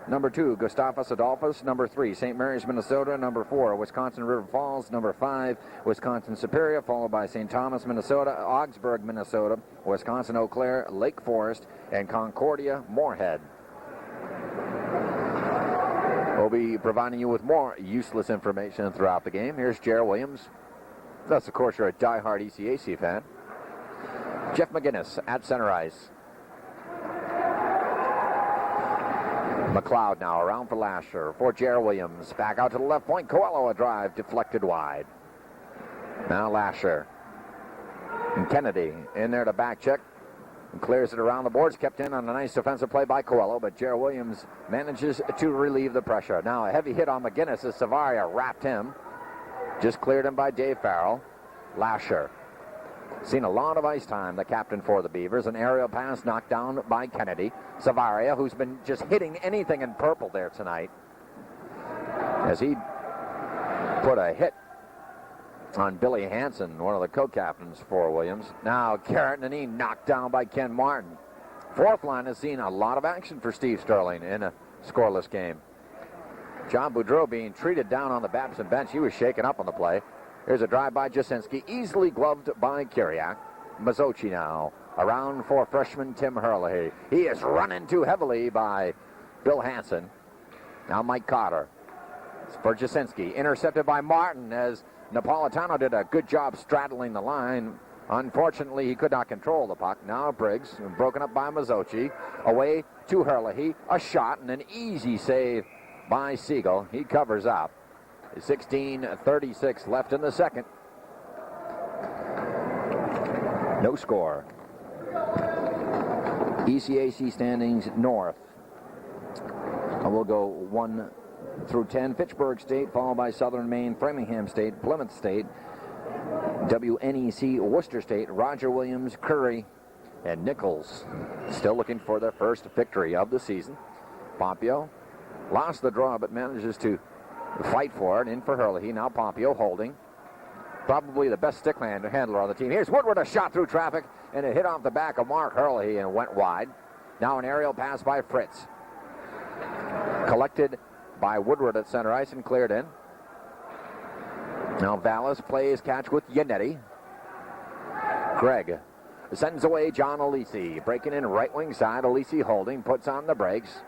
Number 2, Gustavus Adolphus. Number 3, St. Mary's, Minnesota. Number 4, Wisconsin River Falls. Number 5, Wisconsin Superior, followed by St. Thomas, Minnesota, Augsburg, Minnesota, Wisconsin Eau Claire, Lake Forest, and Concordia, Moorhead. We'll be providing you with more useless information throughout the game. Here's Jer Williams. Thus, of course, you're a diehard ECAC fan. Jeff McGinnis at center ice. McLeod now around for Lasher, for Jer Williams. Back out to the left point. Coelho a drive deflected wide. Now Lasher. And Kennedy in there to back check. and clears it around the boards. Kept in on a nice defensive play by Coelho, but Jared Williams manages to relieve the pressure. Now a heavy hit on McGinnis as Savaria wrapped him. Just cleared him by Dave Farrell. Lasher. Seen a lot of ice time, the captain for the Beavers. An aerial pass knocked down by Kennedy. Savaria, who's been just hitting anything in purple there tonight, as he put a hit on Billy Hansen, one of the co-captains for Williams. Now Garrett Nanine knocked down by Ken Martin. Fourth line has seen a lot of action for Steve Sterling in a scoreless game. John Boudreau being treated down on the Babson bench. He was shaken up on the play. Here's a drive by Jasinski, easily gloved by Kiriak. Mazzocchi now around for freshman Tim Herlihy. He is run into heavily by Bill Hansen. Now Mike Cotter for Jasinski, intercepted by Martin as Napolitano did a good job straddling the line. Unfortunately, he could not control the puck. Now Briggs, broken up by Mazzocchi. Away to Herlihy. A shot and an easy save by Siegel. He covers up. 16:36 left in the second. No score. ECAC standings north. We'll go 1 through 10. Fitchburg State, followed by Southern Maine, Framingham State, Plymouth State, WNEC, Worcester State, Roger Williams, Curry, and Nichols. Still looking for their first victory of the season. Pompeo lost the draw, but manages to fight for it. In for Herlihy. Now Pompeo holding. Probably the best stick handler on the team. Here's Woodward, a shot through traffic, and it hit off the back of Mark Herlihy and went wide. Now an aerial pass by Fritz. Collected by Woodward at center ice and cleared in. Now Vallis plays catch with Yannetti. Craig sends away John Alisi. Breaking in right wing side. Alisi holding, puts on the brakes.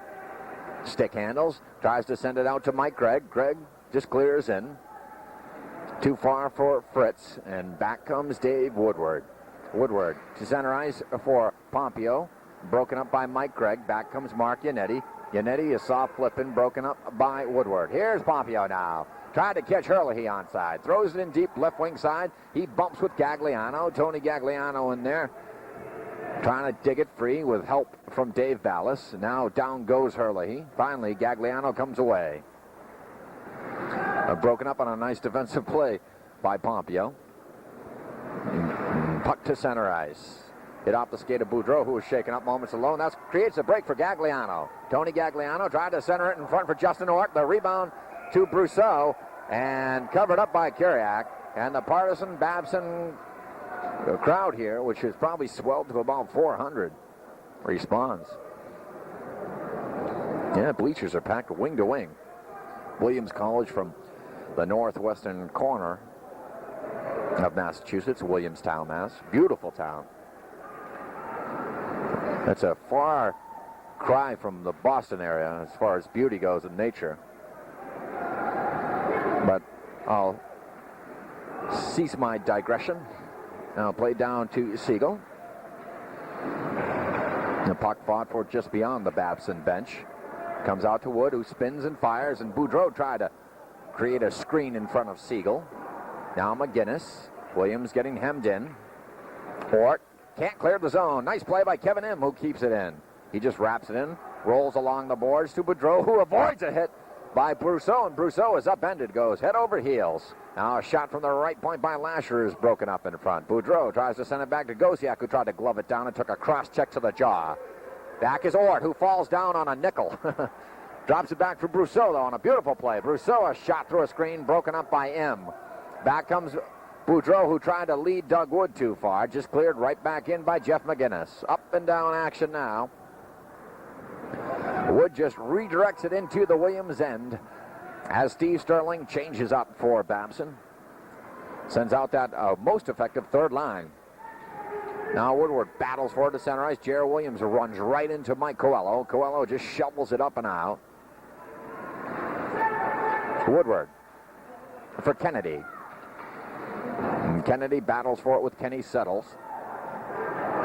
Stick handles, tries to send it out to Mike Gregg. Gregg just clears in. Too far for Fritz, and back comes Dave Woodward. Woodward to center ice for Pompeo. Broken up by Mike Gregg. Back comes Mark Yannetti. Yannetti is soft flipping, broken up by Woodward. Here's Pompeo now. Tried to catch Herlihy onside. Throws it in deep left wing side. He bumps with Gagliano. Tony Gagliano in there, trying to dig it free with help from Dave Vallis. Now down goes Herlihy. Finally, Gagliano comes away. Broken up on a nice defensive play by Pompeo. Puck to center ice. Hit off the skate of Boudreau, who was shaken up moments alone. That creates a break for Gagliano. Tony Gagliano tried to center it in front for Justin Ort. The rebound to Brousseau, and covered up by Kiriak. And the partisan Babson crowd here, which has probably swelled to about 400, responds. Yeah, bleachers are packed wing to wing. Williams College from the northwestern corner of Massachusetts, Williamstown, Mass. Beautiful town. That's a far cry from the Boston area as far as beauty goes in nature. But I'll cease my digression. Now played down to Siegel. The puck fought for just beyond the Babson bench. Comes out to Wood, who spins and fires, and Boudreau tried to create a screen in front of Siegel. Now McGinnis. Williams getting hemmed in. Ort can't clear the zone. Nice play by Kevin M, who keeps it in. He just wraps it in, rolls along the boards to Boudreau, who avoids a hit by Brousseau, and Brousseau is upended, goes head over heels. Now a shot from the right point by Lasher is broken up in front. Boudreau tries to send it back to Gosiak, who tried to glove it down and took a cross check to the jaw. Back is Ort, who falls down on a nickel. Drops it back for Brousseau, though, on a beautiful play. Brousseau, a shot through a screen, broken up by M. Back comes Boudreau, who tried to lead Doug Wood too far. Just cleared right back in by Jeff McGinnis. Up and down action now. Wood just redirects it into the Williams end as Steve Sterling changes up for Babson. Sends out that most effective third line. Now Woodward battles forward to center ice. Jared Williams runs right into Mike Coelho. Coelho just shovels it up and out. Woodward for Kennedy. And Kennedy battles for it with Kenny Settles.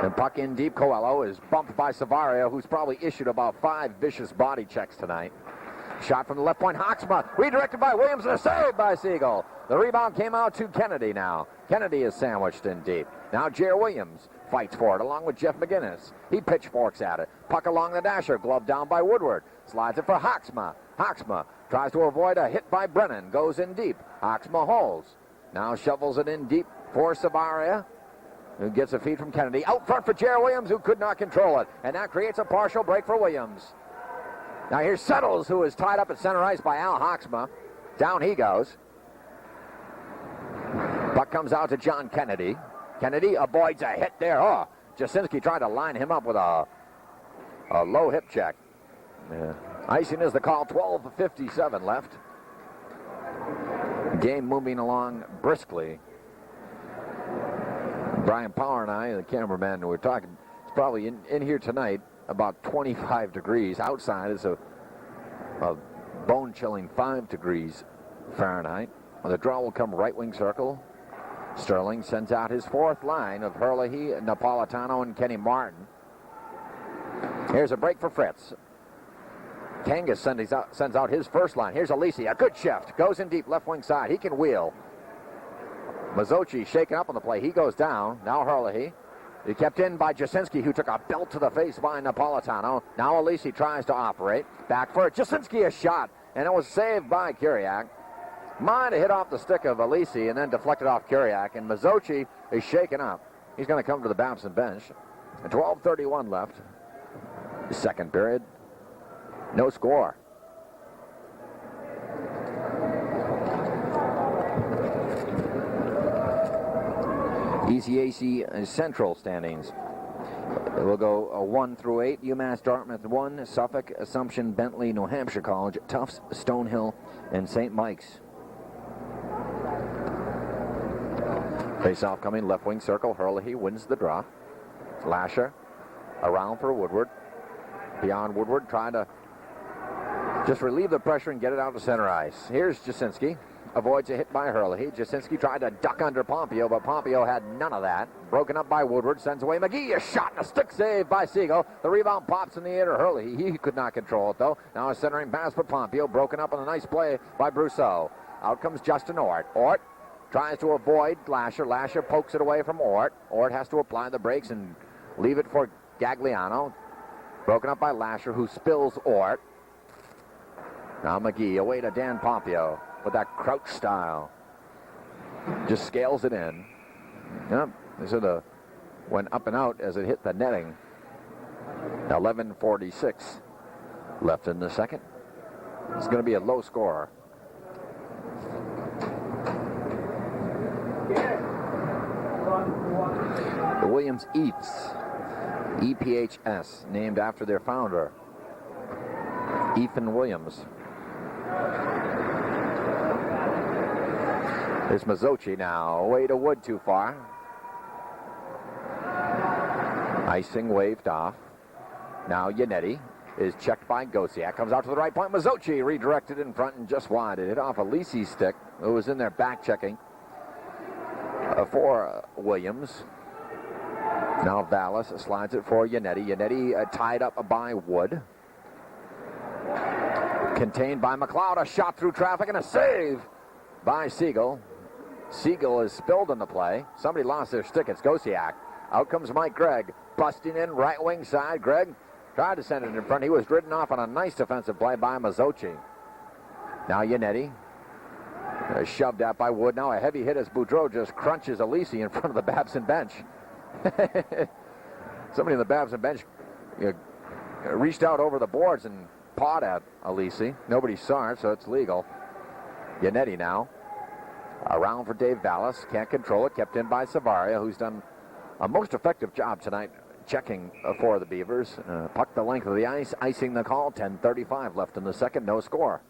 And puck in deep. Coelho is bumped by Savaria, who's probably issued about 5 vicious body checks tonight. Shot from the left point. Hoxma redirected by Williams and a save by Siegel. The rebound came out to Kennedy now. Kennedy is sandwiched in deep. Now Jared Williams fights for it along with Jeff McGinnis. He pitchforks at it. Puck along the dasher, glove down by Woodward. Slides it for Hawksma. Hawksma tries to avoid a hit by Brennan. Goes in deep. Hawksma holds. Now shovels it in deep for Savaria, who gets a feed from Kennedy. Out front for Jared Williams, who could not control it. And that creates a partial break for Williams. Now here's Settles, who is tied up at center ice by Al Hawksma. Down he goes. Puck comes out to John Kennedy. Kennedy avoids a hit there. Oh, Jasinski tried to line him up with a low hip check. Yeah. Icing is the call. 12:57 left. Game moving along briskly. Brian Power and I, the cameraman, we're talking. It's probably in here tonight about 25 degrees. Outside is a bone-chilling 5 degrees Fahrenheit. The draw will come right wing circle. Sterling sends out his fourth line of Herlihy, Napolitano, and Kenny Martin. Here's a break for Fritz. Kangas sends out his first line. Here's Alisi, a good shift. Goes in deep left wing side. He can wheel. Mazzocchi shaken up on the play. He goes down. Now Herlihy. He kept in by Jasinski, who took a belt to the face by Napolitano. Now Alisi tries to operate. Back for it. Jasinski, a shot. And it was saved by Kuriak. Mine hit off the stick of Alisi and then deflected off Kuriak. And Mazzocchi is shaken up. He's going to come to the Babson bench. 12:31 left. Second period. No score. ECAC Central standings. We'll go 1 through 8. UMass Dartmouth 1, Suffolk, Assumption, Bentley, New Hampshire College, Tufts, Stonehill, and St. Mike's. Face-off coming, left wing circle. Herlihy wins the draw. Lasher around for Woodward. Beyond Woodward, trying to just relieve the pressure and get it out to center ice. Here's Jasinski. Avoids a hit by Herlihy. Jasinski tried to duck under Pompeo, but Pompeo had none of that. Broken up by Woodward. Sends away McGee. A shot and a stick save by Siegel. The rebound pops in the air to Herlihy. He could not control it, though. Now a centering pass for Pompeo. Broken up on a nice play by Brousseau. Out comes Justin Ort. Ort tries to avoid Lasher. Lasher pokes it away from Ort. Ort has to apply the brakes and leave it for Gagliano. Broken up by Lasher, who spills Ort. Now McGee away to Dan Pompeo with that crouch style. Just scales it in. Yep, this is went up and out as it hit the netting. 11:46 left in the second. It's going to be a low score. The Williams Eats, EPHS, named after their founder, Ethan Williams. There's Mazzocchi now, away to Wood too far. Icing waved off. Now Yannetti is checked by Gosiak. Comes out to the right point. Mazzocchi redirected in front and just wide. It hit off Alisi's stick, who was in there back checking for Williams. Now Vallis slides it for Yannetti. Yannetti tied up by Wood. Contained by McLeod. A shot through traffic and a save by Siegel. Siegel is spilled in the play. Somebody lost their stick. It's Gosiak. Out comes Mike Gregg. Busting in right wing side. Gregg tried to send it in front. He was ridden off on a nice defensive play by Mazzocchi. Now Yannetti. Shoved at by Wood. Now a heavy hit as Boudreau just crunches Alisi in front of the Babson bench. Somebody in the Babson bench reached out over the boards and pawed at Alisi. Nobody saw it, so it's legal. Yannetti now. Around for Dave Vallis. Can't control it. Kept in by Savaria, who's done a most effective job tonight checking for the Beavers. Puck the length of the ice. Icing the call. 10:35 left in the second. No score.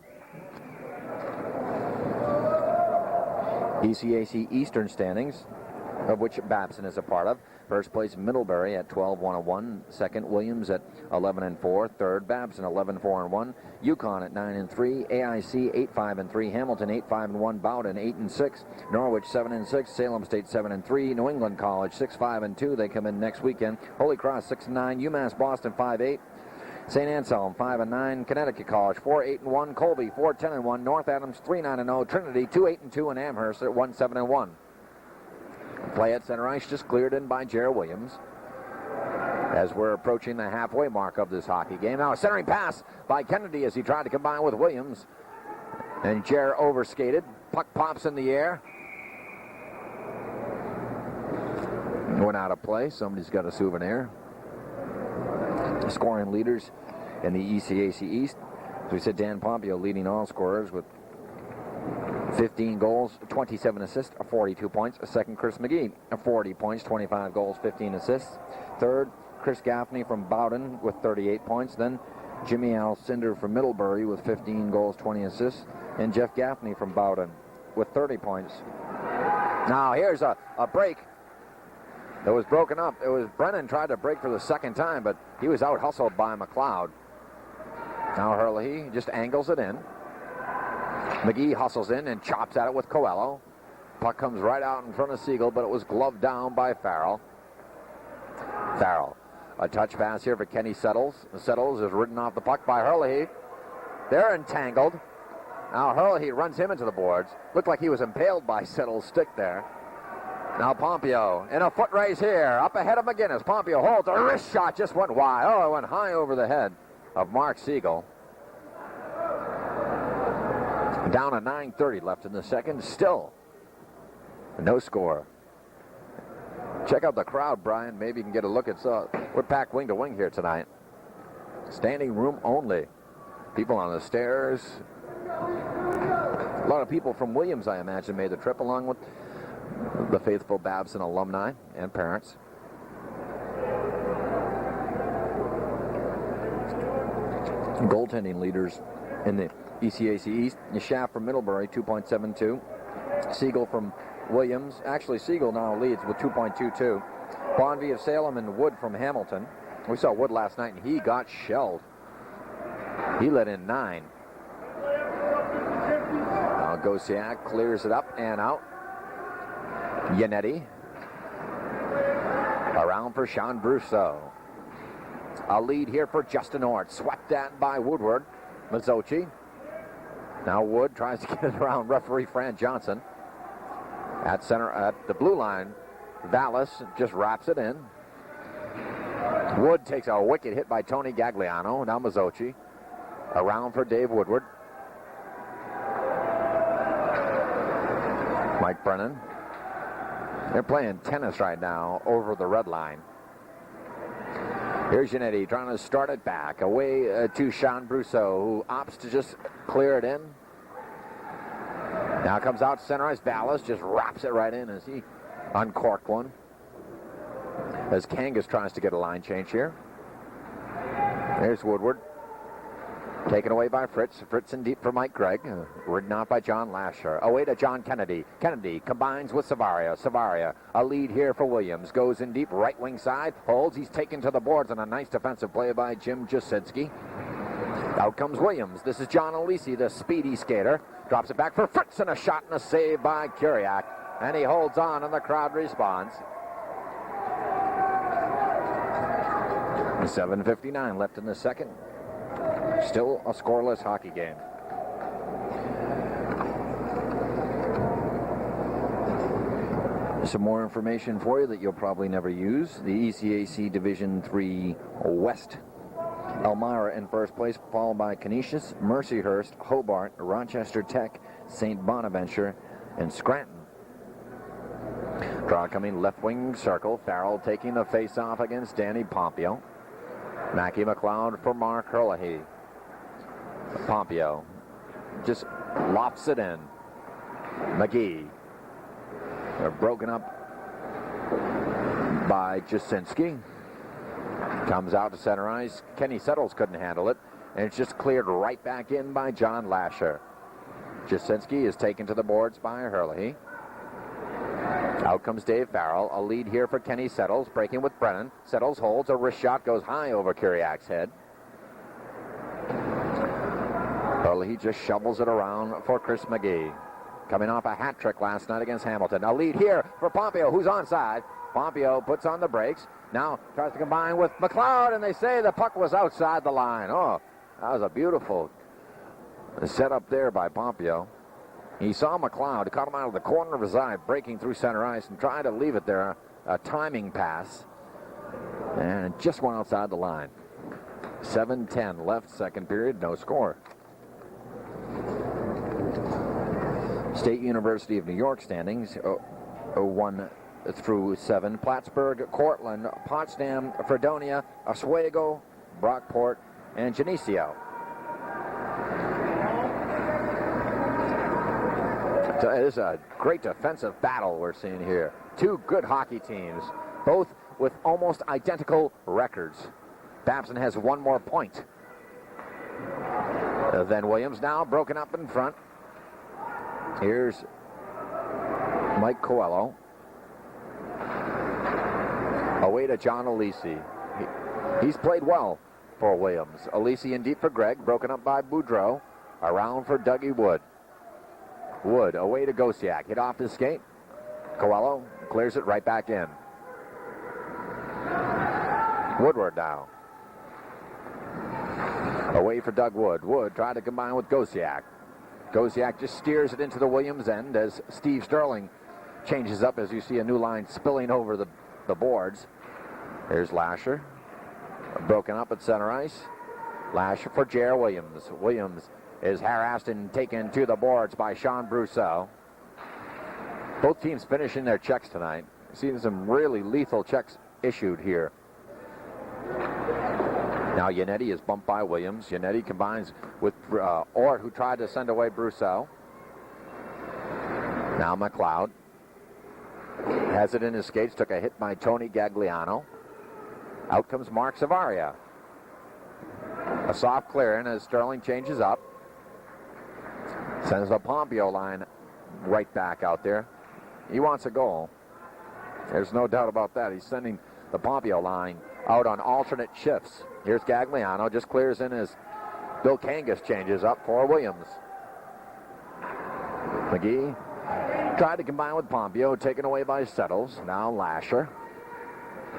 ECAC Eastern standings, of which Babson is a part of. First place Middlebury at 12-1-1. Second Williams at 11-4. Third Babson 11-4-1. Yukon at 9-3. AIC 8-5-3. Hamilton 8-5-1. Bowden 8-6. Norwich 7-6. Salem State 7-3. New England College 6-5-2. They come in next weekend. Holy Cross 6-9. UMass Boston 5-8. St. Anselm 5-9. Connecticut College 4-8-1. Colby 4-10-1. North Adams 3-9-0. Trinity 2-8-2. And Amherst at 1-7-1. Play at center ice just cleared in by Jared Williams. as we're approaching the halfway mark of this hockey game. Now a centering pass by Kennedy as he tried to combine with Williams. And Jer overskated. Puck pops in the air. Went out of play. Somebody's got a souvenir. Scoring leaders in the ECAC East. As we said, Dan Pompeo leading all scorers with 15 goals, 27 assists, 42 points. Second, Chris McGee, 40 points, 25 goals, 15 assists. Third, Chris Gaffney from Bowden with 38 points. Then Jimmy Alcindor from Middlebury with 15 goals, 20 assists. And Jeff Gaffney from Bowden with 30 points. Now here's a break that was broken up. It was Brennan tried to break for the second time, but he was out hustled by McLeod. Now Herlihy just angles it in. McGee hustles in and chops at it with Coelho. Puck comes right out in front of Siegel, but it was gloved down by Farrell. Farrell, a touch pass here for Kenny Settles. Settles is ridden off the puck by Herlihy. They're entangled. Now Herlihy runs him into the boards. Looked like he was impaled by Settles' stick there. Now Pompeo in a foot race here. Up ahead of McGinnis. Pompeo holds a wrist shot. Just went wide. Oh, it went high over the head of Mark Siegel. Down to 9:30 left in the second. Still no score. Check out the crowd, Brian. Maybe you can get a look at we're packed wing to wing here tonight. Standing room only. People on the stairs. A lot of people from Williams, I imagine, made the trip along with the faithful Babson alumni and parents. Goaltending leaders in the ECAC East. Schaff from Middlebury, 2.72. Siegel from Williams. Actually, Siegel now leads with 2.22. Bonvie of Salem and Wood from Hamilton. We saw Wood last night, and he got shelled. He let in 9. Now Gosiak clears it up and out. Yannetti. Around for Sean Brousseau. A lead here for Justin Ort. Swept at by Woodward. Mazzocchi. Now Wood tries to get it around referee Fran Johnson. At center, at the blue line, Vallis just wraps it in. Wood takes a wicked hit by Tony Gagliano. Now Mazzocchi. Around for Dave Woodward. Mike Brennan. They're playing tennis right now over the red line. Here's Yannetti trying to start it back. Away to Sean Brousseau, who opts to just clear it in. Now comes out center ice. Vallis just wraps it right in as he uncorked one. As Kangas tries to get a line change here. There's Woodward. Taken away by Fritz. Fritz in deep for Mike Gregg. Ridden out by John Lasher. Away to John Kennedy. Kennedy combines with Savaria. Savaria, a lead here for Williams. Goes in deep, right wing side. Holds. He's taken to the boards, and a nice defensive play by Jim Jasinski. Out comes Williams. This is John Alisi, the speedy skater. Drops it back for Fritz, and a shot and a save by Kuriak. And he holds on, and the crowd responds. 7:59 left in the second. Still a scoreless hockey game. Some more information for you that you'll probably never use. The ECAC Division III West. Elmira in first place, followed by Canisius, Mercyhurst, Hobart, Rochester Tech, St. Bonaventure, and Scranton. Draw coming left wing circle. Farrell taking the face-off against Danny Pompeo. Mackie McLeod for Mark Herlihy. Pompeo just lops it in. McGee. They're broken up by Jasinski. Comes out to center ice. Kenny Settles couldn't handle it. And it's just cleared right back in by John Lasher. Jasinski is taken to the boards by Herlihy. Out comes Dave Farrell. A lead here for Kenny Settles. Breaking with Brennan. Settles holds. A wrist shot goes high over Kuriak's head. He just shovels it around for Chris McGee. Coming off a hat trick last night against Hamilton. A lead here for Pompeo, who's onside. Pompeo puts on the brakes. Now tries to combine with McLeod, and they say the puck was outside the line. Oh, that was a beautiful setup there by Pompeo. He saw McLeod, caught him out of the corner of his eye, breaking through center ice and trying to leave it there. A timing pass. And just one outside the line. 7:10 left, second period, no score. State University of New York standings, 1 through 7. Plattsburgh, Cortland, Potsdam, Fredonia, Oswego, Brockport, and Geneseo. So it is a great defensive battle we're seeing here. Two good hockey teams, both with almost identical records. Babson has one more point than Williams. Now broken up in front. Here's Mike Coelho. Away to John Alisi. He's played well for Williams. Alisi in deep for Gregg. Broken up by Boudreau. Around for Dougie Wood. Wood away to Gosiak. Hit off his skate. Coelho clears it right back in. Woodward now. Away for Doug Wood. Wood tried to combine with Gosiak. Gosiak just steers it into the Williams end as Steve Sterling changes up as you see a new line spilling over the boards. There's Lasher. Broken up at center ice. Lasher for J.R. Williams. Williams is harassed and taken to the boards by Sean Brousseau. Both teams finishing their checks tonight. Seeing some really lethal checks issued here. Now Yannetti is bumped by Williams. Yannetti combines with Ort, who tried to send away Brousseau. Now McLeod has it in his skates. Took a hit by Tony Gagliano. Out comes Mark Savaria. A soft clear in as Sterling changes up. Sends the Pompeo line right back out there. He wants a goal. There's no doubt about that. He's sending the Pompeo line out on alternate shifts. Here's Gagliano. Just clears in as Bill Kangas changes up for Williams. McGee tried to combine with Pompeo. Taken away by Settles. Now Lasher.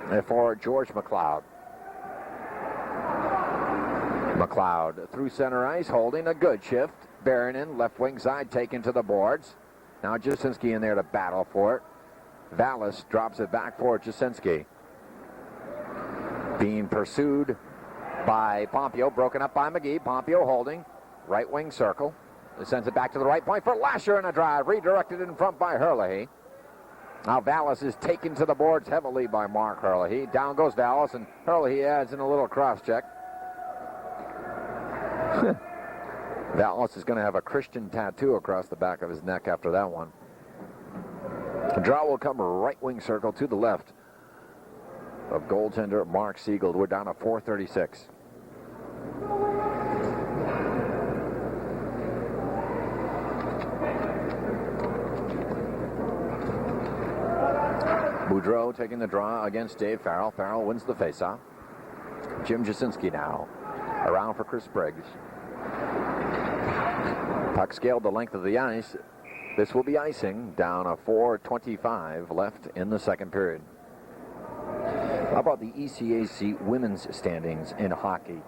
And for George McLeod. McLeod through center ice, holding a good shift. Barron left wing side, taken to the boards. Now Jasinski in there to battle for it. Vallis drops it back for Jasinski. Being pursued by Pompeo, broken up by McGee. Pompeo holding, right wing circle. It sends it back to the right point for Lasher in a drive, redirected in front by Herlihy. Now Vallis is taken to the boards heavily by Mark Herlihy. Down goes Vallis, and Herlihy adds in a little cross check. Vallis is going to have a Christian tattoo across the back of his neck after that one. The draw will come right wing circle to the left of goaltender Mark Siegel. We're down to 4:36. Boudreau taking the draw against Dave Farrell. Farrell wins the faceoff. Jim Jasinski now around for Chris Briggs. Puck scaled the length of the ice. This will be icing down a 4:25 left in the second period. How about the ECAC women's standings in hockey?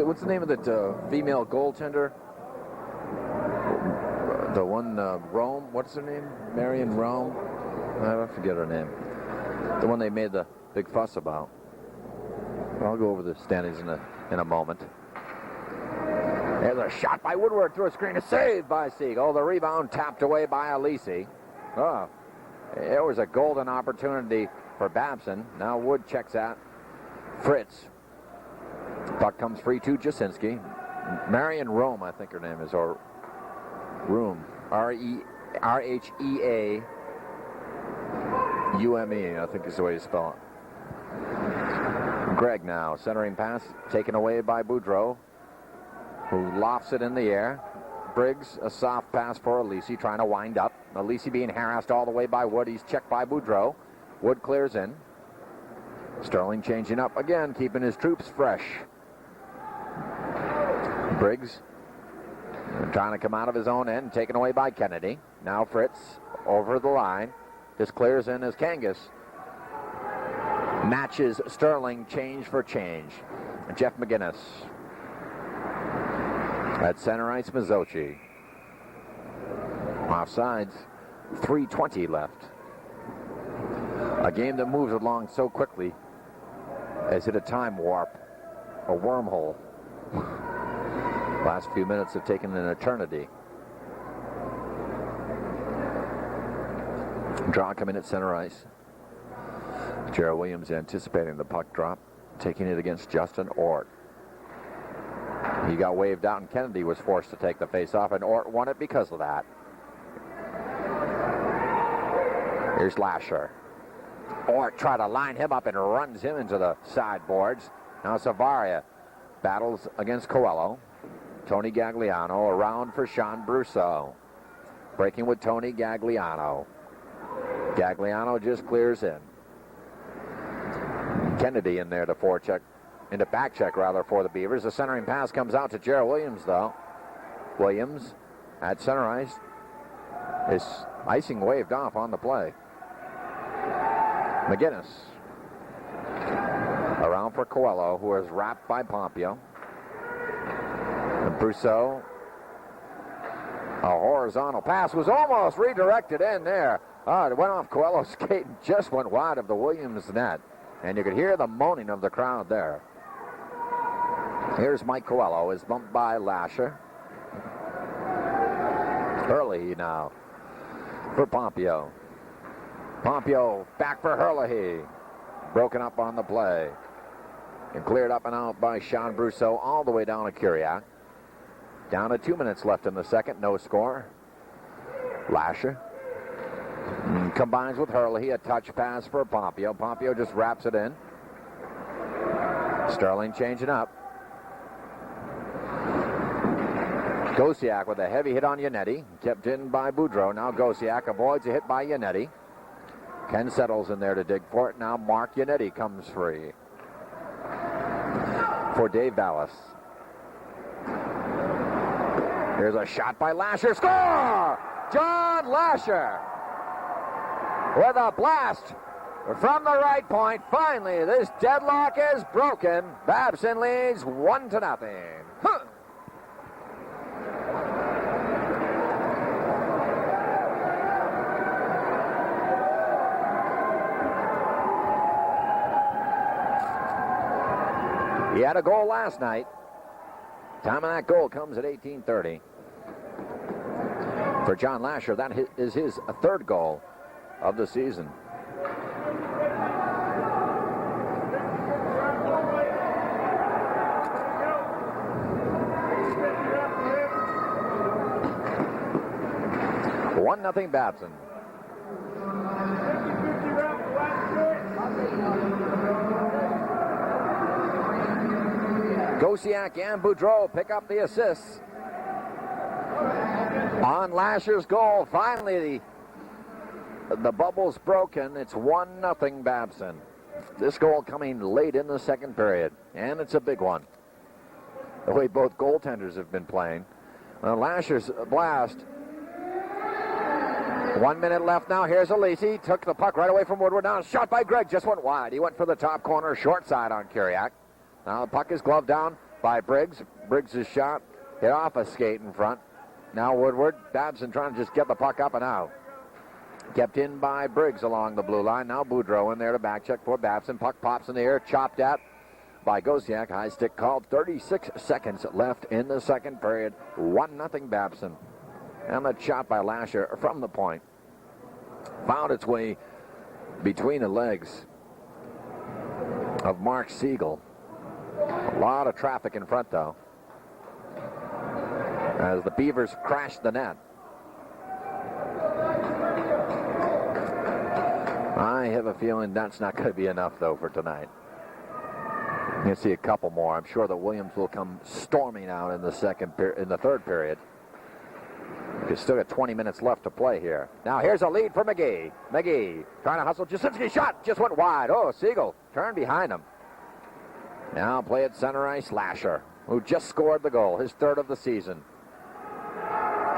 What's the name of that female goaltender? The one, Rome, what's her name? Marion Rome? I forget her name. The one they made the big fuss about. I'll go over the standings in a moment. There's a shot by Woodward through a screen. A save by Siegel. The rebound tapped away by Alisi. Oh, it was a golden opportunity for Babson. Now Wood checks out Fritz. Puck comes free to Jasinski. Marion Rome, I think her name is, or Room. R-E-R-H-E-A-U-M-E, I think is the way you spell it. Gregg now, centering pass taken away by Boudreau, who lofts it in the air. Briggs, a soft pass for Alisi, trying to wind up. Alisi being harassed all the way by Wood. He's checked by Boudreau. Wood clears in. Sterling changing up again, keeping his troops fresh. Briggs trying to come out of his own end, taken away by Kennedy. Now Fritz over the line. This clears in as Kangas matches Sterling change for change. Jeff McGinnis. At center ice, Mazzocchi. Offsides, 3:20 left. A game that moves along so quickly has hit a time warp, a wormhole. Last few minutes have taken an eternity. Draw coming at center ice. Gerald Williams anticipating the puck drop, taking it against Justin Ort. He got waved out, and Kennedy was forced to take the face-off, and Ort won it because of that. Here's Lasher. Ort tried to line him up and runs him into the sideboards. Now Savaria battles against Coelho. Tony Gagliano around for Sean Brousseau. Breaking with Tony Gagliano. Gagliano just clears in. Kennedy in there to forecheck, into back check rather for the Beavers. The centering pass comes out to Gerald Williams though. Williams at center ice. His icing waved off on the play. McGinnis around for Coelho, who is wrapped by Pompeo. And Brousseau, a horizontal pass was almost redirected in there. Oh, it went off Coelho's skate and just went wide of the Williams net. And you could hear the moaning of the crowd there. Here's Mike Coelho, is bumped by Lasher. Hurley now for Pompeo. Pompeo back for Hurley. Broken up on the play. And cleared up and out by Sean Brousseau all the way down to Kuriak. Down to 2 minutes left in the second, no score. Lasher combines with Hurley, a touch pass for Pompeo. Pompeo just wraps it in. Sterling changing up. Gosiak with a heavy hit on Yannetti. Kept in by Boudreau. Now Gosiak avoids a hit by Yannetti. Ken settles in there to dig for it. Now Mark Yannetti comes free for Dave Ballas. Here's a shot by Lasher. Score! John Lasher with a blast from the right point. Finally, this deadlock is broken. Babson leads 1-0. Huh. He had a goal last night. Time of that goal comes at 18:30. For John Lasher, that is his third goal of the season. One nothing Babson. Gosiak and Boudreau pick up the assists on Lasher's goal. Finally, the bubble's broken. It's 1-0 Babson. This goal coming late in the second period, and it's a big one. The way both goaltenders have been playing. Lasher's blast. 1 minute left now. Here's Alisi. Took the puck right away from Woodward. Now shot by Gregg. Just went wide. He went for the top corner, short side on Kuriak. Now the puck is gloved down by Briggs. Briggs' shot hit off a skate in front. Now Woodward. Babson trying to just get the puck up and out. Kept in by Briggs along the blue line. Now Boudreau in there to back check for Babson. Puck pops in the air. Chopped at by Gosiak. High stick called. 36 seconds left in the second period. 1-0 Babson. And the shot by Lasher from the point found its way between the legs of Mark Siegel. A lot of traffic in front, though, as the Beavers crashed the net. I have a feeling that's not going to be enough, though, for tonight. You're going to see a couple more. I'm sure that Williams will come storming out in the third period. We've still got 20 minutes left to play here. Now here's a lead for McGee. McGee trying to hustle. Jasinski shot just went wide. Oh, Siegel turned behind him. Now play at center ice. Lasher, who just scored the goal, his third of the season.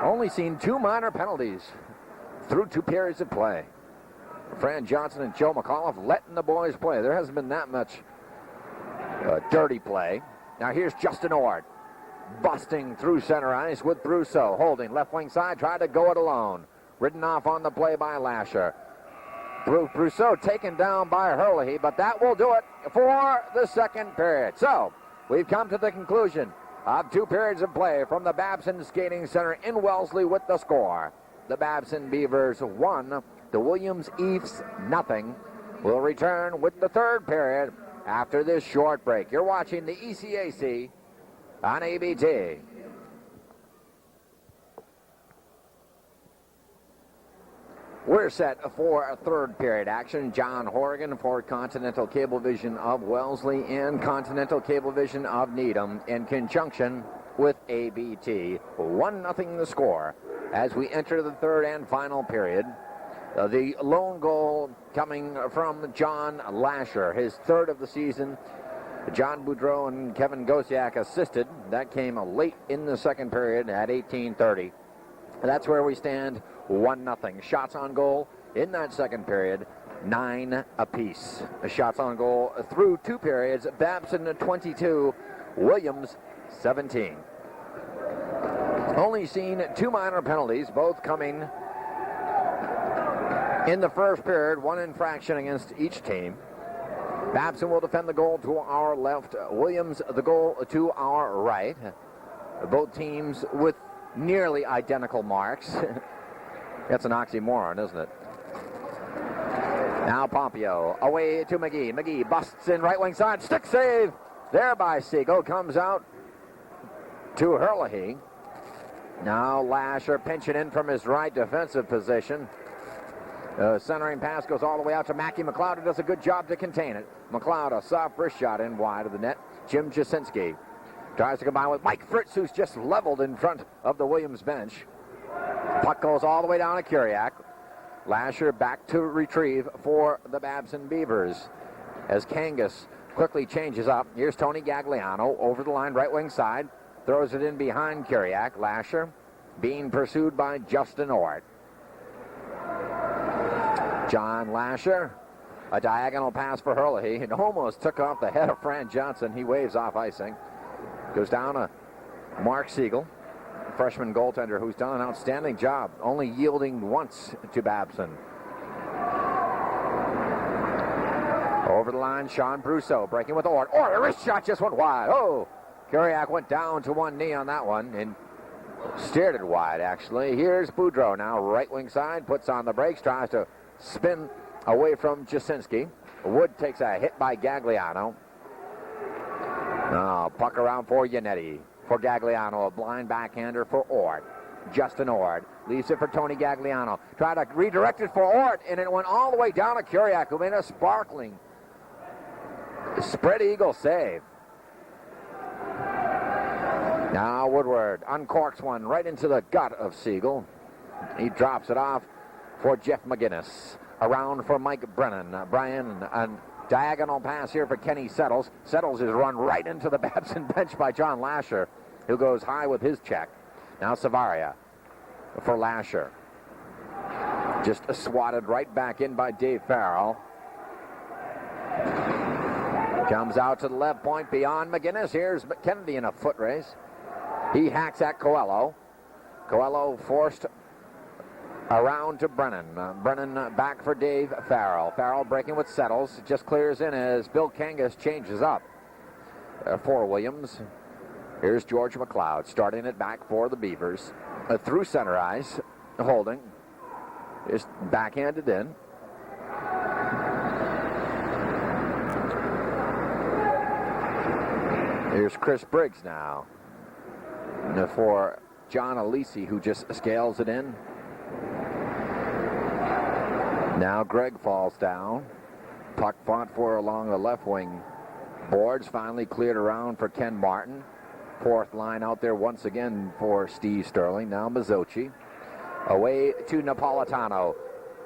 Only seen 2 minor penalties through 2 periods of play. Fran Johnson and Joe McAuliffe letting the boys play. There hasn't been that much dirty play. Now here's Justin Ord. Busting through center ice with Brousseau. Holding left wing side. Tried to go it alone. Ridden off on the play by Lasher. Brousseau taken down by Hurley, but that will do it for the second period. So we've come to the conclusion of 2 periods of play from the Babson Skating Center in Wellesley with the score. The Babson Beavers 1, the Williams Eafs 0. We'll return with the third period after this short break. You're watching the ECAC on ABT. We're set for a third period action. John Horrigan for Continental Cablevision of Wellesley and Continental Cablevision of Needham in conjunction with ABT. 1-0 the score as we enter the third and final period. The lone goal coming from John Lasher, his third of the season. John Boudreau and Kevin Gosiak assisted. That came late in the second period at 18:30. That's where we stand, 1-0. Shots on goal in that second period, 9 apiece. Shots on goal through 2 periods, Babson 22, Williams 17. Only seen 2 minor penalties, both coming in the first period, 1 infraction against each team. Babson will defend the goal to our left, Williams the goal to our right. Both teams with nearly identical marks. That's an oxymoron, isn't it? Now Pompeo away to McGee. McGee busts in right wing side. Stick save there by Siegel. Comes out to Hurley. Now Lasher pinching in from his right defensive position. Centering pass goes all the way out to Mackie McLeod, who does a good job to contain it. McLeod, a soft wrist shot in wide of the net. Jim Jasinski tries to combine with Mike Fritz, who's just leveled in front of the Williams bench. Puck goes all the way down to Kuriak. Lasher back to retrieve for the Babson Beavers as Kangas quickly changes up. Here's Tony Gagliano over the line, right wing side. Throws it in behind Kuriak. Lasher being pursued by Justin Ort. John Lasher, a diagonal pass for Hurley. It almost took off the head of Fran Johnson. He waves off icing. Goes down to Mark Siegel, freshman goaltender who's done an outstanding job, only yielding once to Babson. Over the line, Sean Brousseau breaking with Ort. Ort, a wrist shot just went wide. Oh, Kuriak went down to one knee on that one and steered it wide, actually. Here's Boudreau now, right wing side, puts on the brakes, tries to spin away from Jasinski. Wood takes a hit by Gagliano. Puck around for Yannetti. For Gagliano, a blind backhander for Ort. Justin Ort leaves it for Tony Gagliano. Try to redirect it for Ort, and it went all the way down to Kuriak, who made a sparkling spread eagle save. Now Woodward uncorks one right into the gut of Siegel. He drops it off for Jeff McGinnis. Around for Mike Brennan. Brian, a diagonal pass here for Kenny Settles. Settles is run right into the Babson bench by John Lasher, who goes high with his check. Now Savaria for Lasher. Just swatted right back in by Dave Farrell. Comes out to the left point beyond McGinnis. Here's Kennedy in a foot race. He hacks at Coelho. Coelho forced around to Brennan. Brennan back for Dave Farrell. Farrell breaking with Settles. Just clears in as Bill Kangas changes up for Williams. Here's George McLeod starting it back for the Beavers. Through center ice. Holding. Just backhanded in. Here's Chris Briggs now for John Alisi, who just scales it in. Now Greg falls down. Puck fought for along the left wing boards. Finally cleared around for Ken Martin. Fourth line out there once again for Steve Sterling. Now Mazzochi. Away to Napolitano.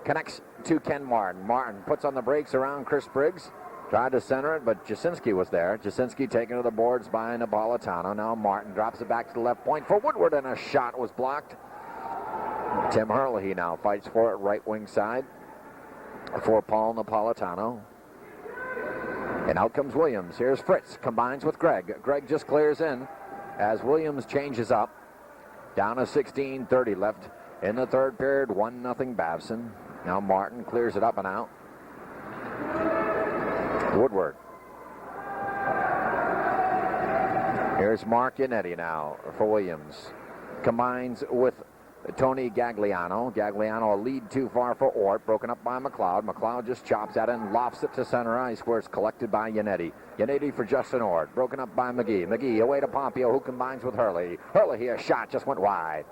Connects to Ken Martin. Martin puts on the brakes around Chris Briggs. Tried to center it, but Jasinski was there. Jasinski taken to the boards by Napolitano. Now Martin drops it back to the left point for Woodward, and a shot was blocked. Tim Hurley now fights for it right wing side for Paul Napolitano. And out comes Williams. Here's Fritz. Combines with Greg. Greg just clears in as Williams changes up. Down to 16:30 left in the third period. 1-0 Babson. Now Martin clears it up and out. Woodward. Here's Mark Yannetti now for Williams. Combines with Tony Gagliano. Gagliano a lead too far for Ort. Broken up by McLeod. McLeod just chops at it and lofts it to center ice where it's collected by Yannetti. Yannetti for Justin Ort. Broken up by McGee. McGee away to Pompeo, who combines with Hurley. Hurley, a shot just went wide.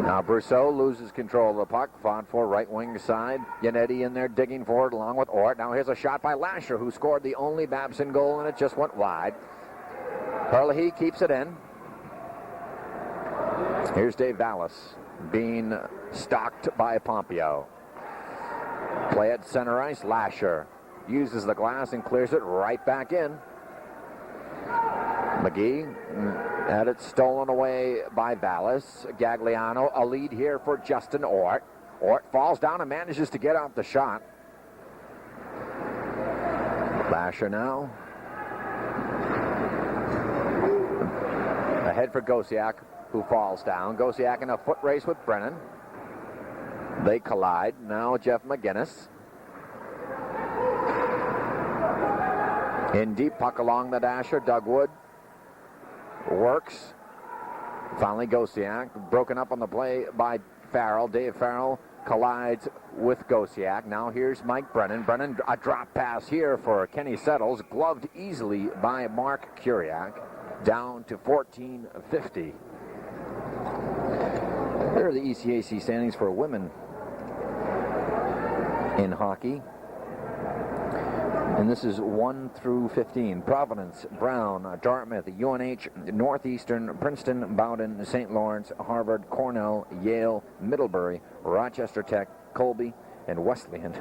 Now Brousseau loses control of the puck. Fought for right wing side. Yannetti in there digging for it along with Ort. Now here's a shot by Lasher, who scored the only Babson goal, and it just went wide. Hurley keeps it in. Here's Dave Vallis being stalked by Pompeo. Play at center ice. Lasher uses the glass and clears it right back in. McGee had it stolen away by Vallis. Gagliano, a lead here for Justin Ort. Ort falls down and manages to get off the shot. Lasher now. Ahead for Gosiak, who falls down. Gosiak in a foot race with Brennan. They collide. Now Jeff McGinnis. In deep, puck along the dasher. Doug Wood works. Finally Gosiak. Broken up on the play by Farrell. Dave Farrell collides with Gosiak. Now here's Mike Brennan. Brennan, a drop pass here for Kenny Settles. Gloved easily by Mark Kuriak. Down to 14-50. There are the ECAC standings for women in hockey. And this is 1 through 15. Providence, Brown, Dartmouth, UNH, Northeastern, Princeton, Bowdoin, St. Lawrence, Harvard, Cornell, Yale, Middlebury, Rochester Tech, Colby, and Wesleyan.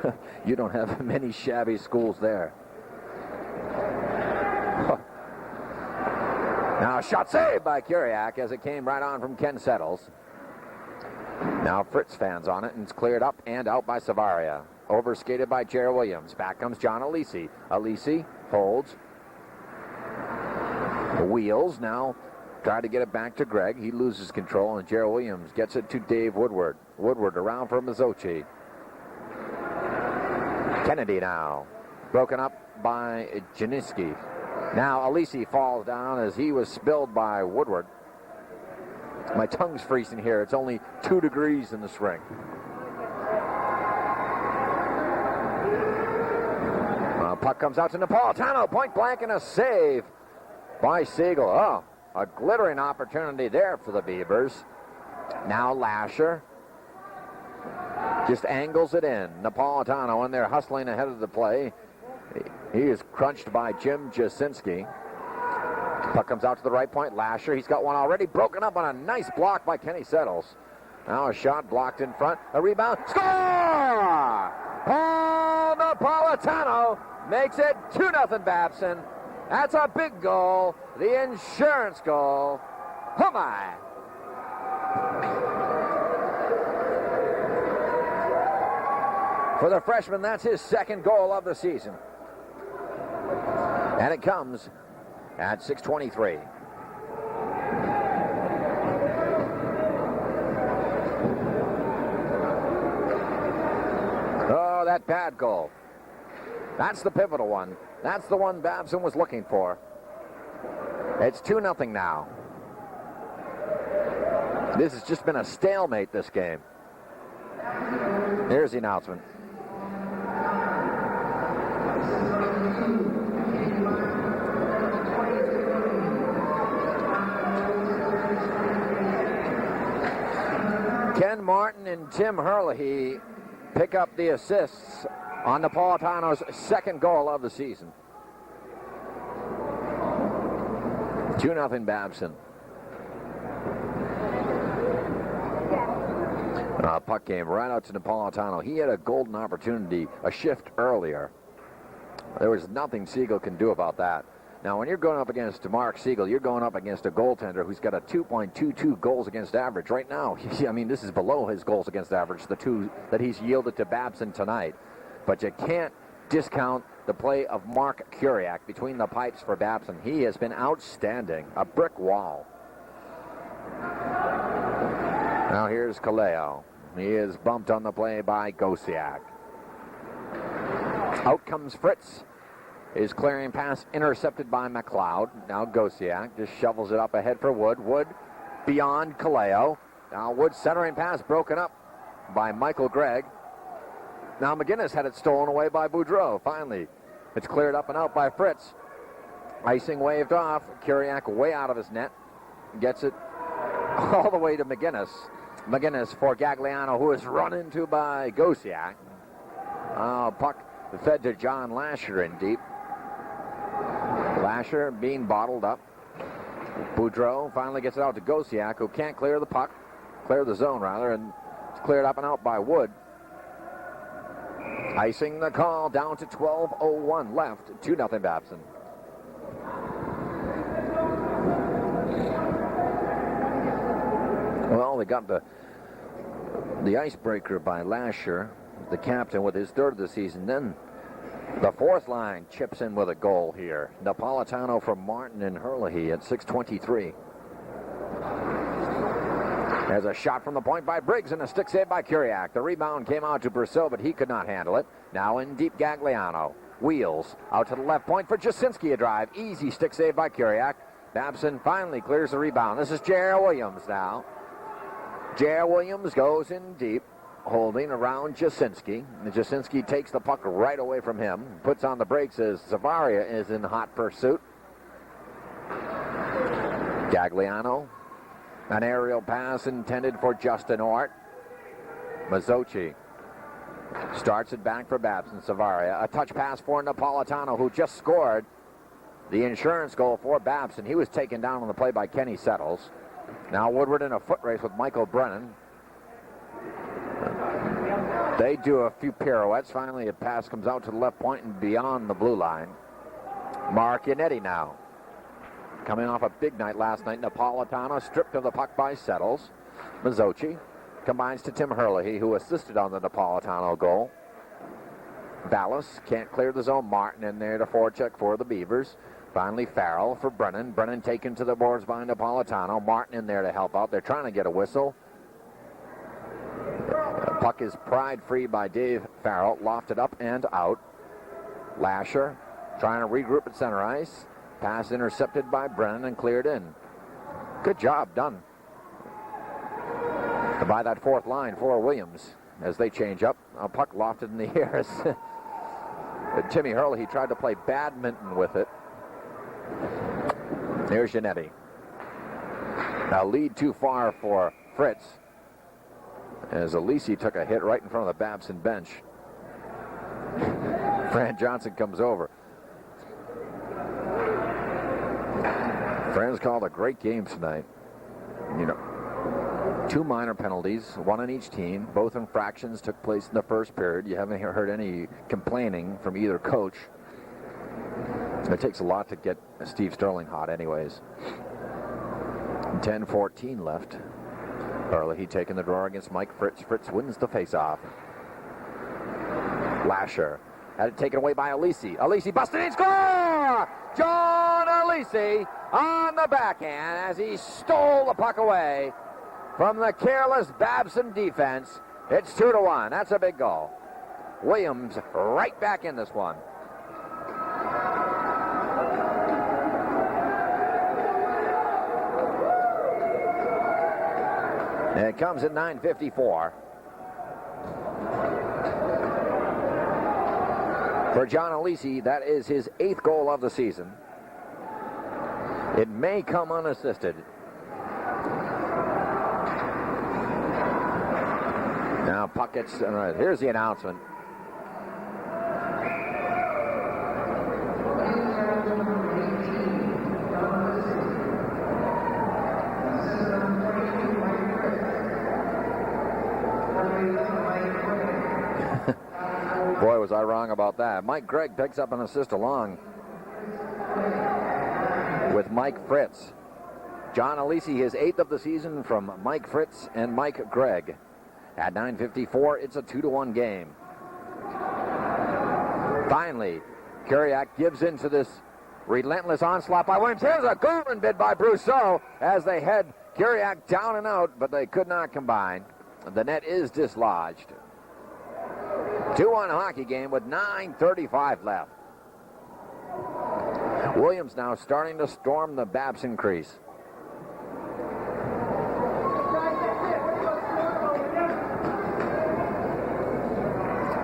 You don't have many shabby schools there. Now a shot saved by Kuriak as it came right on from Ken Settles. Now Fritz fans on it, and it's cleared up and out by Savaria. Overskated by Jerry Williams. Back comes John Alisi. Alisi holds. Wheels now. Try to get it back to Greg. He loses control, and Jerry Williams gets it to Dave Woodward. Woodward around for Mazzochi. Kennedy now. Broken up by Janiski. Now Alisi falls down as he was spilled by Woodward. My tongue's freezing here. It's only 2 degrees in this rink. Puck comes out to Napolitano. Point blank and a save by Siegel. Oh, a glittering opportunity there for the Beavers. Now Lasher just angles it in. Napolitano in there hustling ahead of the play. He is crunched by Jim Jasinski. Puck comes out to the right point. Lasher, he's got one already. Broken up on a nice block by Kenny Settles. Now a shot blocked in front. A rebound. Score! Paul Napolitano makes it 2-0 Babson. That's a big goal. The insurance goal. Oh my! For the freshman, that's his second goal of the season. And it comes at 6:23. Oh, that bad goal. That's the pivotal one. That's the one Babson was looking for. It's 2-0 now. This has just been a stalemate, this game. Here's the announcement. Ken Martin and Tim Hurley pick up the assists on Napolitano's second goal of the season. 2-0 Babson. Puck came right out to Napolitano. He had a golden opportunity, a shift earlier. There was nothing Siegel can do about that. Now, when you're going up against Mark Siegel, you're going up against a goaltender who's got a 2.22 goals against average right now. I mean, this is below his goals against average, the 2 that he's yielded to Babson tonight. But you can't discount the play of Mark Kuriak between the pipes for Babson. He has been outstanding, a brick wall. Now here's Kaleo. He is bumped on the play by Gosiak. Out comes Fritz. His clearing pass intercepted by McLeod. Now Gosiak just shovels it up ahead for Wood. Wood beyond Kaleo. Now Wood's centering pass broken up by Michael Gregg. Now McGinnis had it stolen away by Boudreau. Finally, it's cleared up and out by Fritz. Icing waved off. Kuriak way out of his net. Gets it all the way to McGinnis. McGinnis for Gagliano, who is run into by Gosiak. Puck fed to John Lasher in deep. Lasher being bottled up. Boudreau finally gets it out to Gosiak, who can't clear the zone rather, and it's cleared up and out by Wood. Icing the call down to 12:01 left, 2-0 Babson. Well, they got the icebreaker by Lasher, the captain, with his third of the season. Then the fourth line chips in with a goal here. Napolitano from Martin and Herlihy at 6:23. There's a shot from the point by Briggs and a stick save by Kuriak. The rebound came out to Brousseau, but he could not handle it. Now in deep, Gagliano. Wheels out to the left point for Jasinski, a drive. Easy stick save by Kuriak. Babson finally clears the rebound. This is J.R. Williams now. J.R. Williams goes in deep, holding around Jasinski. Jasinski takes the puck right away from him, puts on the brakes as Zavaria is in hot pursuit. Gagliano. An aerial pass intended for Justin Ort. Mazzochi starts it back for Babson. Savaria. A touch pass for Napolitano, who just scored the insurance goal for Babson. He was taken down on the play by Kenny Settles. Now Woodward in a foot race with Michael Brennan. They do a few pirouettes. Finally, a pass comes out to the left point and beyond the blue line. Mark Yannetti now. Coming off a big night last night, Napolitano stripped of the puck by Settles. Mazzochi combines to Tim Herlihy, who assisted on the Napolitano goal. Ballas can't clear the zone. Martin in there to forecheck for the Beavers. Finally, Farrell for Brennan. Brennan taken to the boards by Napolitano. Martin in there to help out. They're trying to get a whistle. The puck is pried free by Dave Farrell. Lofted up and out. Lasher trying to regroup at center ice. Pass intercepted by Brennan and cleared in. Good job done by that fourth line for Williams as they change up. A puck lofted in the air. Timmy Herlihy tried to play badminton with it. There's Yannetti. Now lead too far for Fritz as Alisi took a hit right in front of the Babson bench. Fran Johnson comes over. Fran's called a great game tonight. You know, 2 minor penalties, 1 on each team. Both infractions took place in the first period. You haven't heard any complaining from either coach. It takes a lot to get Steve Sterling hot anyways. 10:14 left. Herlihy taking the draw against Mike Fritz. Fritz wins the faceoff. Lasher had it taken away by Alisi. Alisi busted in, score! John Alisi on the backhand as he stole the puck away from the careless Babson defense. It's 2-1. That's a big goal. Williams right back in this one. And it comes at 9:54. For John Alisi, that is his 8th goal of the season. It may come unassisted. Now puck gets, here's the announcement. Boy, was I wrong about that. Mike Gregg picks up an assist along with Mike Fritz. John Alisi, his 8th of the season from Mike Fritz and Mike Gregg. At 9:54, it's a 2-1 game. Finally, Kuriak gives into this relentless onslaught by Williams. Here's a golden bid by Brousseau as they head Kuriak down and out, but they could not combine. The net is dislodged. 2-1 hockey game with 9:35 left. Williams now starting to storm the Babson crease.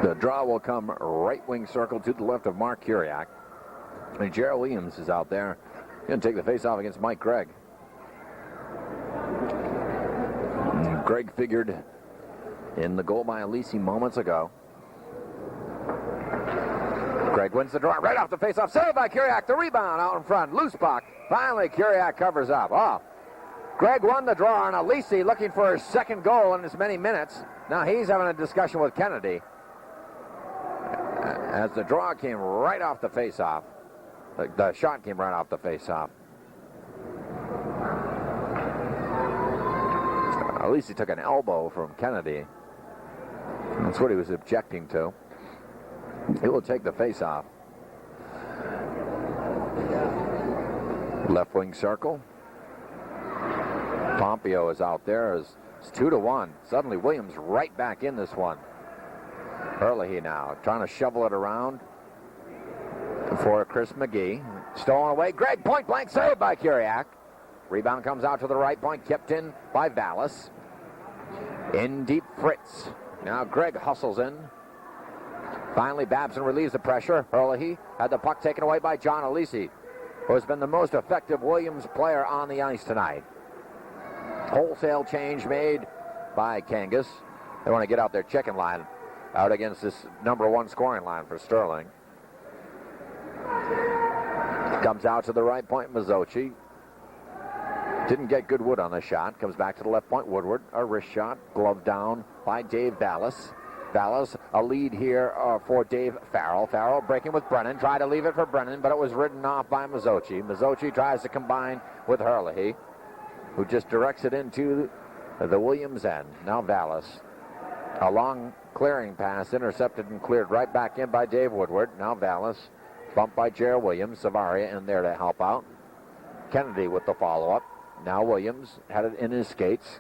The draw will come right wing circle to the left of Mark Kuriak. And Gerald Williams is out there. Going to take the face-off against Mike Gregg. Gregg figured in the goal by Alisi moments ago. Gregg wins the draw right off the face-off. Saved by Kuriak. The rebound out in front. Loose puck. Finally, Kuriak covers up. Oh, Gregg won the draw on Alisi, looking for his second goal in as many minutes. Now he's having a discussion with Kennedy. As the draw came right off the face-off. The shot came right off the face-off. At least he took an elbow from Kennedy. That's what he was objecting to. He will take the face-off. Left wing circle. Pompeo is out there. It's 2-1. Suddenly Williams right back in this one. Herlihy now trying to shovel it around for Chris McGee. Stolen away. Gregg point blank saved by Kuriak. Rebound comes out to the right point, kept in by Vallis. In deep Fritz. Now Gregg hustles in. Finally Babson relieves the pressure. Herlihy had the puck taken away by John Alisi, who has been the most effective Williams player on the ice tonight. Wholesale change made by Kangas. They want to get out their chicken line out against this number one scoring line for Sterling. Comes out to the right point, Mazzochi. Didn't get good wood on the shot. Comes back to the left point, Woodward. A wrist shot, glove down by Dave Vallis. Vallis, a lead here for Dave Farrell. Farrell breaking with Brennan. Tried to leave it for Brennan, but it was ridden off by Mazzochi. Mazzochi tries to combine with Herlihy, who just directs it into the Williams end. Now Vallis. A long clearing pass, intercepted and cleared right back in by Dave Woodward. Now Vallis, bumped by Gerald Williams. Savaria in there to help out. Kennedy with the follow-up. Now Williams had it in his skates.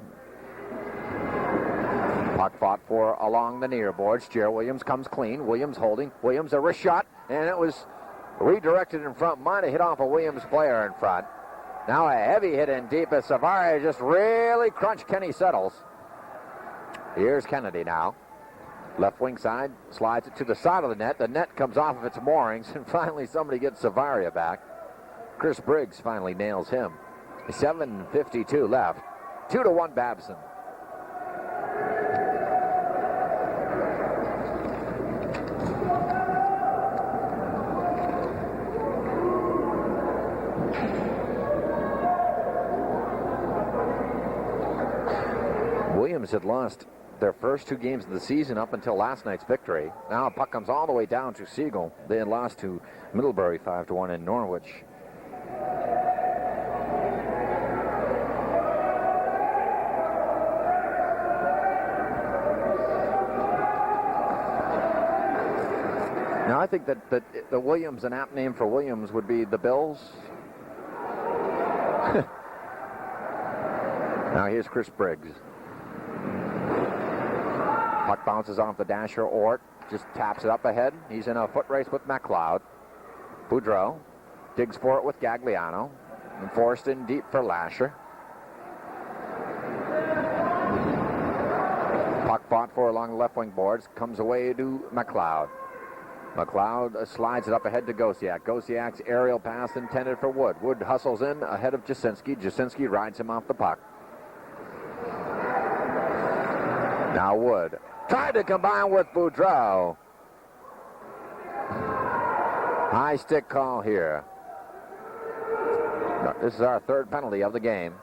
Puck fought for along the near boards. Gerald Williams comes clean. Williams holding. Williams a wrist shot, and it was redirected in front. Might have hit off a Williams player in front. Now a heavy hit in deep as Savaria just really crunched Kenny Settles. Here's Kennedy now. Left wing side, slides it to the side of the net. The net comes off of its moorings, and finally somebody gets Savaria back. Chris Briggs finally nails him. 7:52 left. 2-1 Babson. Williams had lost their first two games of the season up until last night's victory. Now a puck comes all the way down to Siegel. They had lost to Middlebury 5-1 in Norwich. Now I think that the Williams, an apt name for Williams would be the Bills. Now here's Chris Briggs. Puck bounces off the dasher. Ort just taps it up ahead. He's in a foot race with McLeod. Boudreau digs for it with Gagliano. And forced in deep for Lasher. Puck fought for along the left wing boards. Comes away to McLeod. McLeod slides it up ahead to Gosiak. Gosiak's aerial pass intended for Wood. Wood hustles in ahead of Jasinski. Jasinski rides him off the puck. Now Wood tried to combine with Boudreau. High stick call here. This is our third penalty of the game.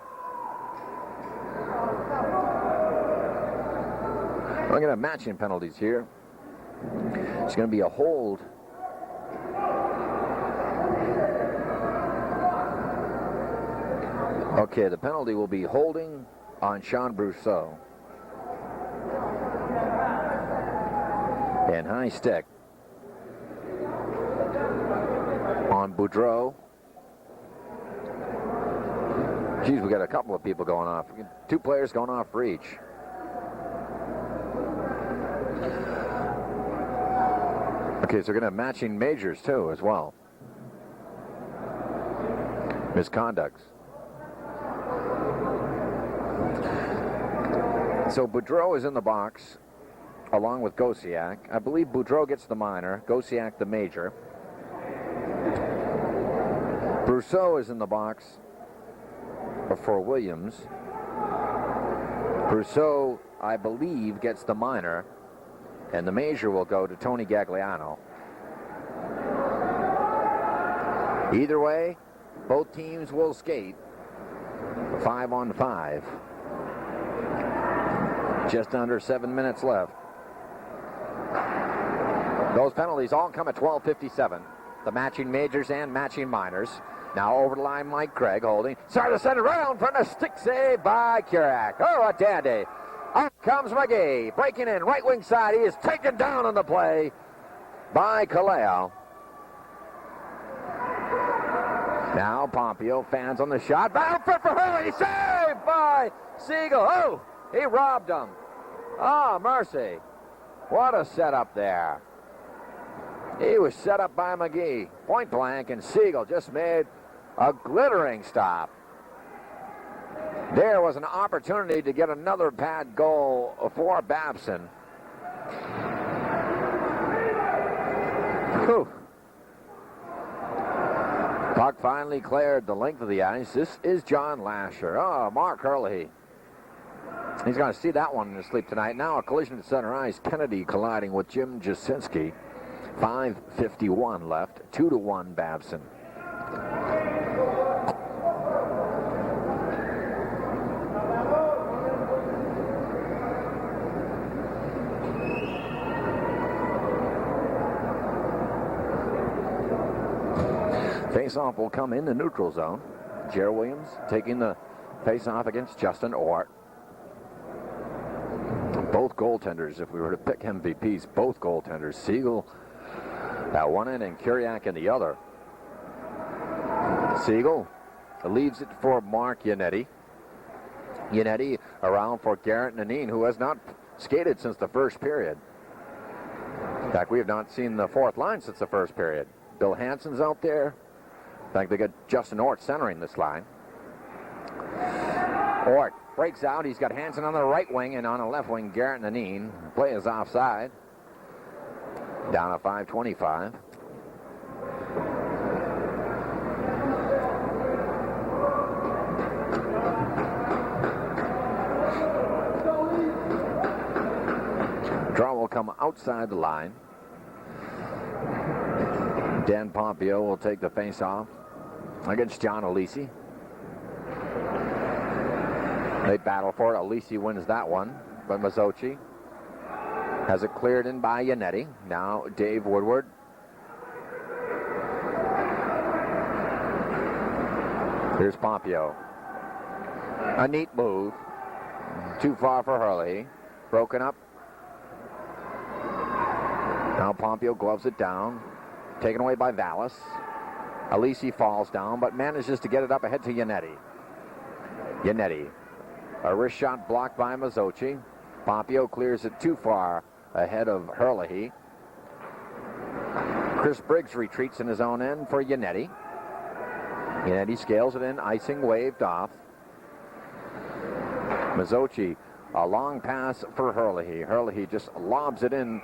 We're going to have matching penalties here. It's going to be a hold. Okay, the penalty will be holding on Sean Brousseau. And high stick on Boudreau. Geez, we got a couple of people going off. Two players going off for each. Okay, so we're going to have matching majors, too, as well. Misconducts. So Boudreau is in the box, along with Gosiak. I believe Boudreau gets the minor, Gosiak the major. Brousseau is in the box for Williams. Brousseau, I believe, gets the minor, and the major will go to Tony Gagliano. Either way, both teams will skate 5-on-5. Just under 7 minutes left. Those penalties all come at 12:57. The matching majors and matching minors. Now over the line, Mike Craig holding. Starting to send it around from the stick save by Kurak. Oh, a dandy. Up comes McGee. Breaking in, right wing side. He is taken down on the play by Kaleo. Now Pompeo, fans on the shot. Back for Hurley. Saved by Siegel. Oh, he robbed him. Oh, mercy. What a setup there. He was set up by McGee. Point blank, and Siegel just made a glittering stop. There was an opportunity to get another bad goal for Babson. Whew. Puck finally cleared the length of the ice. This is John Lasher. Oh, Mark Hurley. He's going to see that one in his sleep tonight. Now a collision at center ice. Kennedy colliding with Jim Jasinski. 5:51 left. 2-1 Babson. Face-off will come in the neutral zone. Jer Williams taking the face-off against Justin Ort. Both goaltenders, if we were to pick MVPs, both goaltenders, Siegel at one end and Kurak in the other. Siegel leaves it for Mark Yannetti. Yannetti around for Garrett Nanine, who has not skated since the first period. In fact, we have not seen the fourth line since the first period. Bill Hansen's out there. In fact, they got Justin Ort centering this line. Ort breaks out. He's got Hansen on the right wing, and on the left wing, Garrett Nanine. Play is offside. Down at 5:25. Draw will come outside the line. Dan Pompeo will take the face-off against John Alisi. They battle for it. Alisi wins that one, but Mazzocchi has it cleared in by Yannetti. Now Dave Woodward. Here's Pompeo. A neat move. Too far for Hurley. Broken up. Now Pompeo gloves it down. Taken away by Vallis. Alisi falls down, but manages to get it up ahead to Yannetti. Yannetti. A wrist shot blocked by Mazzocchi. Pompeo clears it too far ahead of Hurley. Chris Briggs retreats in his own end for Yannetti. Yannetti scales it in, icing waved off. Mazzocchi, a long pass for Hurley. Hurley just lobs it in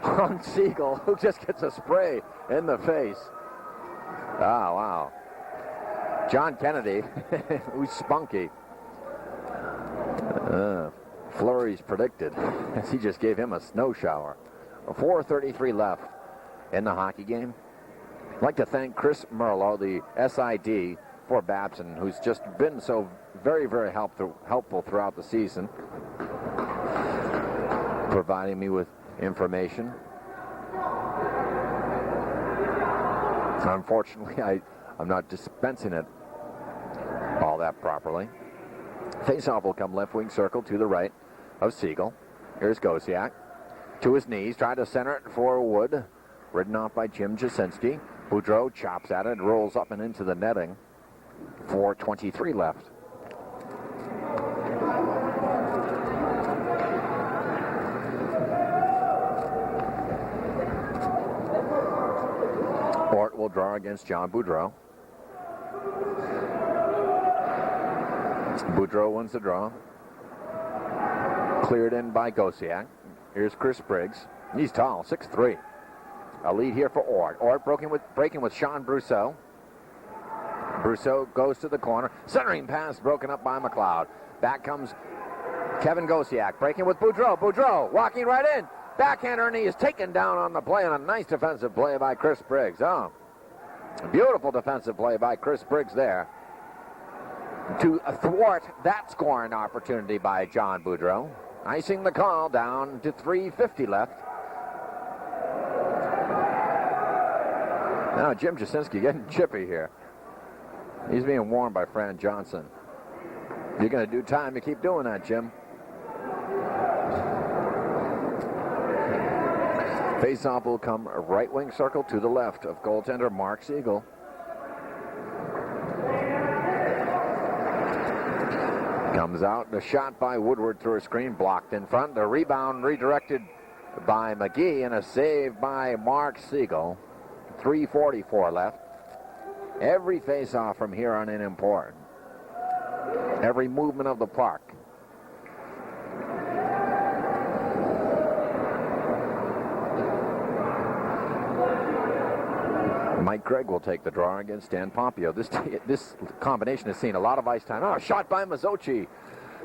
on Siegel, who just gets a spray in the face. Oh, wow. John Kennedy, who's spunky. Flurries predicted as he just gave him a snow shower. 4:33 left in the hockey game. I'd like to thank Chris Merlo, the SID for Babson, who's just been so very, very helpful throughout the season, providing me with information. Unfortunately, I'm not dispensing it all that properly. Face-off will come left wing circle to the right of Siegel. Here's Gosiak. To his knees, trying to center it for Wood. Ridden off by Jim Jasinski. Boudreau chops at it, rolls up and into the netting. 4:23 left. double draw against John Boudreau. Boudreau wins the draw. Cleared in by Gosiak. Here's Chris Briggs. He's tall, 6'3". A lead here for Ort. Ort breaking with Sean Brousseau. Brousseau goes to the corner. Centering pass broken up by McLeod. Back comes Kevin Gosiak. Breaking with Boudreau. Boudreau walking right in. Backhander, and he is taken down on the play, and a nice defensive play by Chris Briggs. Oh, beautiful defensive play by Chris Briggs there to thwart that scoring opportunity by John Boudreau. Icing the call down to 3:50 left. Now Jim Jasinski getting chippy here. He's being warned by Fran Johnson. You're going to do time to keep doing that, Jim. Faceoff will come right wing circle to the left of goaltender Mark Siegel. Comes out, the shot by Woodward through a screen, blocked in front. The rebound redirected by McGee, and a save by Mark Siegel. 3:44 left. Every faceoff from here on in important. Every movement of the puck. Mike Gregg will take the draw against Dan Pompeo. This combination has seen a lot of ice time. Oh, shot by Mazzochi.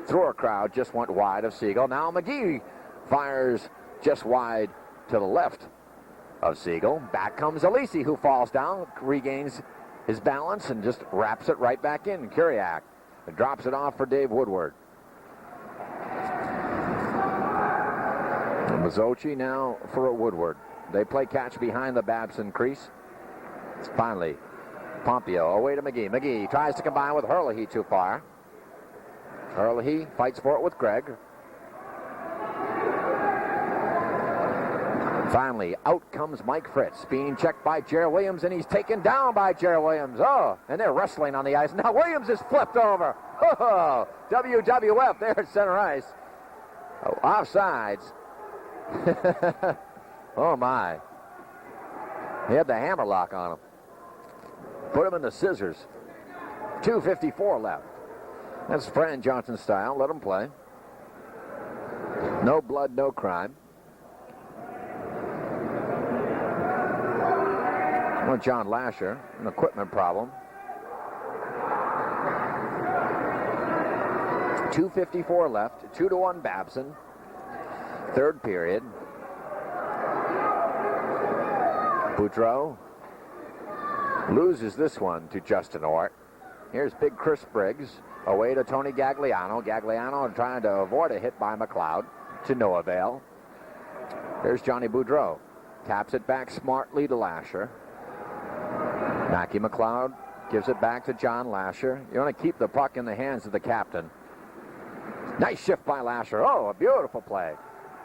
Through a crowd, just went wide of Siegel. Now McGee fires just wide to the left of Siegel. Back comes Alisi, who falls down, regains his balance, and just wraps it right back in. Kuriak drops it off for Dave Woodward. Mazzochi now for a Woodward. They play catch behind the Babson crease. Finally, Pompeo away to McGee. McGee tries to combine with Herlihy too far. Herlihy fights for it with Gregg. Finally, out comes Mike Fritz, being checked by Jerry Williams, and he's taken down by Jerry Williams. Oh, and they're wrestling on the ice. Now Williams is flipped over. Oh, WWF there at center ice. Oh, offsides. Oh, my. He had the hammer lock on him. Put him in the scissors. 2:54 left. That's Fran Johnson style. Let him play. No blood, no crime. Well, John Lasher, an equipment problem. 2:54 left. 2-1 Babson. Third period. Boudreau loses this one to Justin Ort. Here's big Chris Briggs away to Tony Gagliano. Gagliano trying to avoid a hit by McLeod to no avail. There's Johnny Boudreau. Taps it back smartly to Lasher. Mackie McLeod gives it back to John Lasher. You want to keep the puck in the hands of the captain. Nice shift by Lasher. Oh, a beautiful play.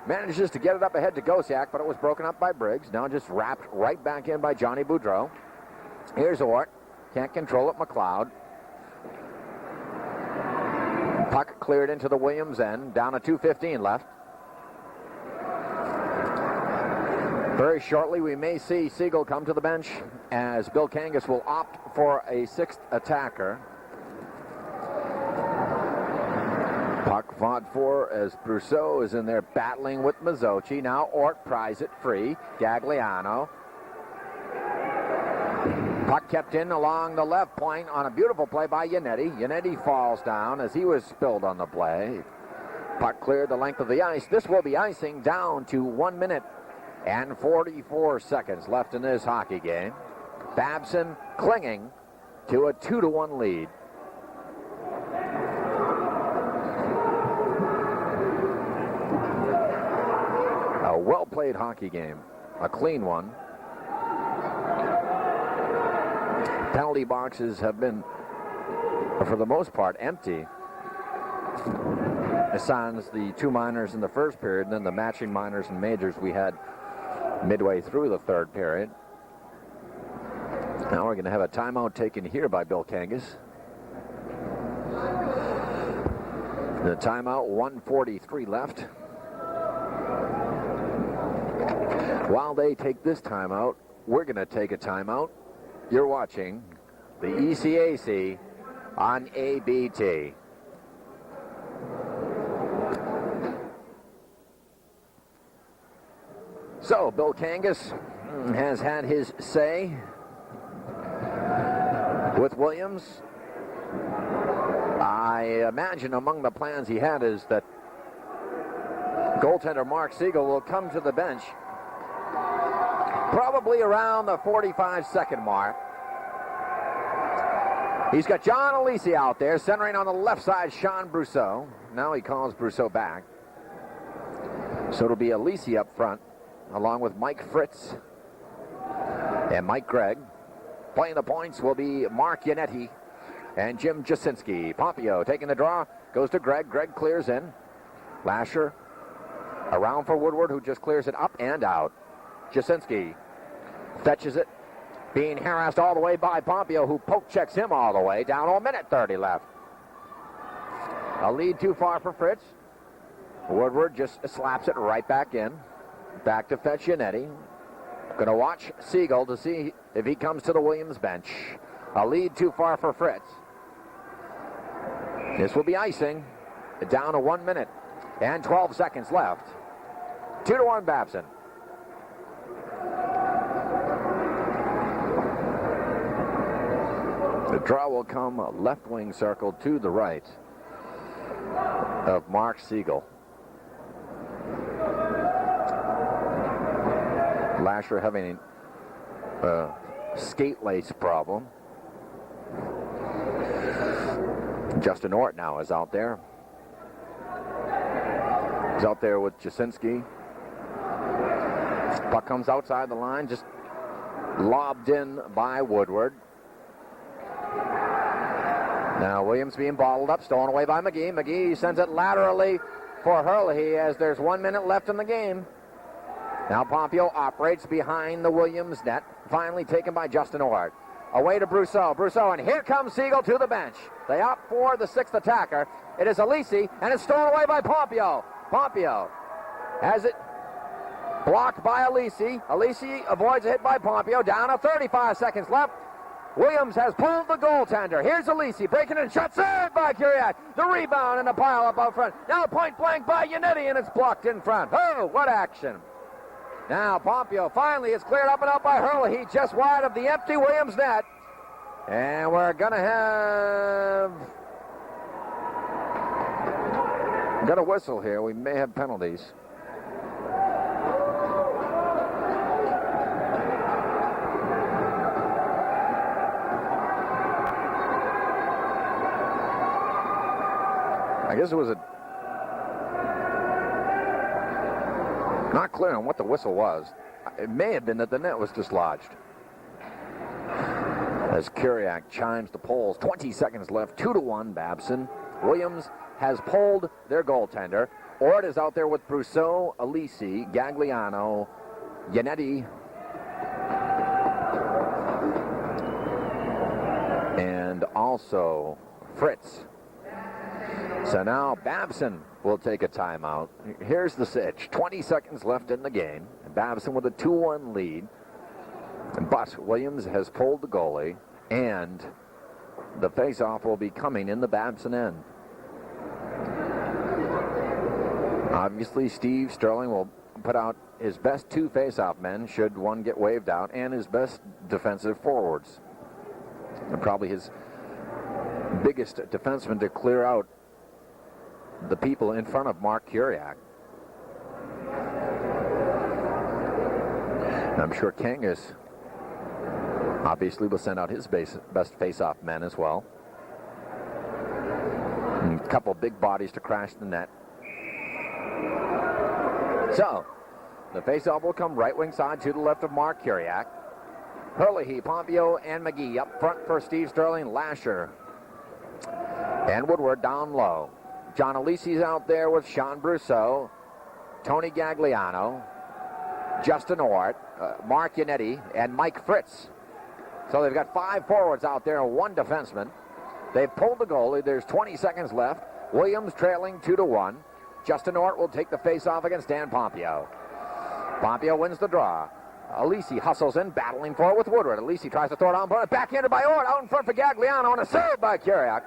Manages to get it up ahead to Gosiak, but it was broken up by Briggs. Now just wrapped right back in by Johnny Boudreau. Here's Ort. Can't control it, McLeod. Puck cleared into the Williams end. Down to 2:15 left. Very shortly, we may see Siegel come to the bench as Bill Kangas will opt for a sixth attacker. Puck fought for as Brousseau is in there battling with Mazzochi. Now Ort pries it free. Gagliano. Puck kept in along the left point on a beautiful play by Yannetti. Yannetti falls down as he was spilled on the play. Puck cleared the length of the ice. This will be icing down to 1 minute and 44 seconds left in this hockey game. Babson clinging to a 2-1 lead. A well-played hockey game. A clean one. Penalty boxes have been, for the most part, empty. Sans the two minors in the first period, and then the matching minors and majors we had midway through the third period. Now we're going to have a timeout taken here by Bill Kangas. The timeout, 1:43 left. While they take this timeout, we're going to take a timeout You're watching the ECAC on ABT. So, Bill Kangas has had his say with Williams. I imagine among the plans he had is that goaltender Mark Siegel will come to the bench probably around the 45-second mark. He's got John Alesi out there, centering on the left side, Sean Brousseau. Now he calls Brousseau back. So it'll be Alesi up front, along with Mike Fritz and Mike Gregg. Playing the points will be Mark Yannetti and Jim Jasinski. Pompeo taking the draw, goes to Gregg. Gregg clears in. Lasher around for Woodward, who just clears it up and out. Jasinski fetches it, being harassed all the way by Pompeo, who poke checks him all the way. Down to a minute 30 left. A lead too far for Fritz. Woodward just slaps it right back in. Back to fetch Yannetti. Going to watch Siegel to see if he comes to the Williams bench. A lead too far for Fritz. This will be icing. Down to 1 minute and 12 seconds left. 2-1 Babson. The draw will come left wing circle to the right of Mark Siegel. Lasher having a skate lace problem. Justin Ort now is out there. He's out there with Jasinski. Puck comes outside the line, just lobbed in by Woodward. Now Williams being bottled up, stolen away by McGee. McGee sends it laterally for Hurley as there's 1 minute left in the game. Now Pompeo operates behind the Williams net, finally taken by Justin Ort. Away to Brousseau. Brousseau, and here comes Siegel to the bench. They opt for the sixth attacker. It is Alesi, and it's stolen away by Pompeo. Pompeo has it blocked by Alesi. Alesi avoids a hit by Pompeo. Down to 35 seconds left. Williams has pulled the goaltender. Here's Alesi breaking in, shot saved by Kuriak. The rebound and the pile up out front. Now point blank by Yannetti, and it's blocked in front. Oh, what action. Now Pompeo finally is cleared up and out by Hurley. He just wide of the empty Williams net. And we're going to have... got a whistle here. We may have penalties. I guess it was not clear on what the whistle was. It may have been that the net was dislodged. As Kuriak chimes the poles, 20 seconds left, 2-1 Babson. Williams has pulled their goaltender. Ort is out there with Brousseau, Alesi, Gagliano, Yannetti, and also Fritz. So now Babson will take a timeout. Here's the sitch. 20 seconds left in the game. Babson with a 2-1 lead. But Williams has pulled the goalie, and the face-off will be coming in the Babson end. Obviously, Steve Sterling will put out his best two face-off men should one get waved out, and his best defensive forwards. And probably his biggest defenseman to clear out the people in front of Mark Kuriak. I'm sure Kangas obviously will send out his best face-off men as well. And a couple big bodies to crash the net. So, the face-off will come right wing side to the left of Mark Kuriak. Hurley, Pompeo, and McGee up front for Steve Sterling, Lasher, and Woodward down low. John Alesi's out there with Sean Brousseau, Tony Gagliano, Justin Ort, Mark Yannetti, and Mike Fritz. So they've got 5 forwards out there and 1 defenseman. They've pulled the goalie. There's 20 seconds left. Williams trailing 2-1. Justin Ort will take the face-off against Dan Pompeo. Pompeo wins the draw. Alisi hustles in, battling for it with Woodward. Alisi tries to throw it on, but backhanded by Ort, out in front for Gagliano, and a serve by Kiriak.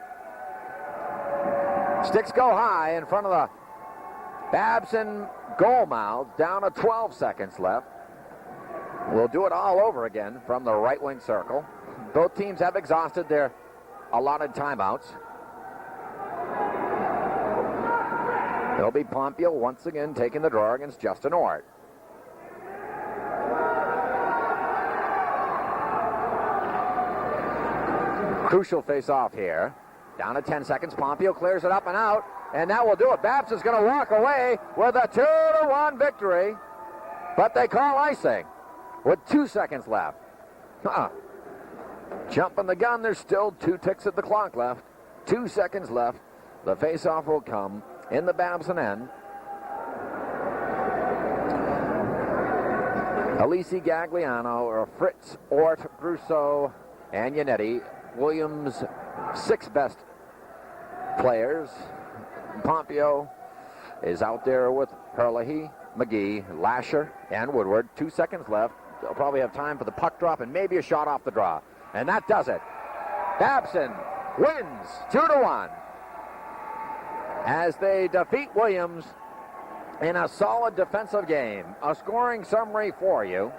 Sticks go high in front of the Babson goal mouth, down to 12 seconds left. We'll do it all over again from the right wing circle. Both teams have exhausted their allotted timeouts. It'll be Pompeo once again taking the draw against Justin Ort. Crucial face-off here. Down to 10 seconds. Pompeo clears it up and out, and that will do it. Babson's going to walk away with a 2-1 victory, but they call icing with 2 seconds left. Jumping the gun. There's still 2 ticks at the clock left. 2 seconds left. The face-off will come in the Babson end. Alisi, Gagliano, Fritz, Ort, Brousseau, and Yannetti. Williams' 6 best players. Pompeo is out there with Herlihy, McGee, Lasher, and Woodward. 2 seconds left. They'll probably have time for the puck drop and maybe a shot off the draw. And that does it. Babson wins 2-1 as they defeat Williams in a solid defensive game. A scoring summary for you.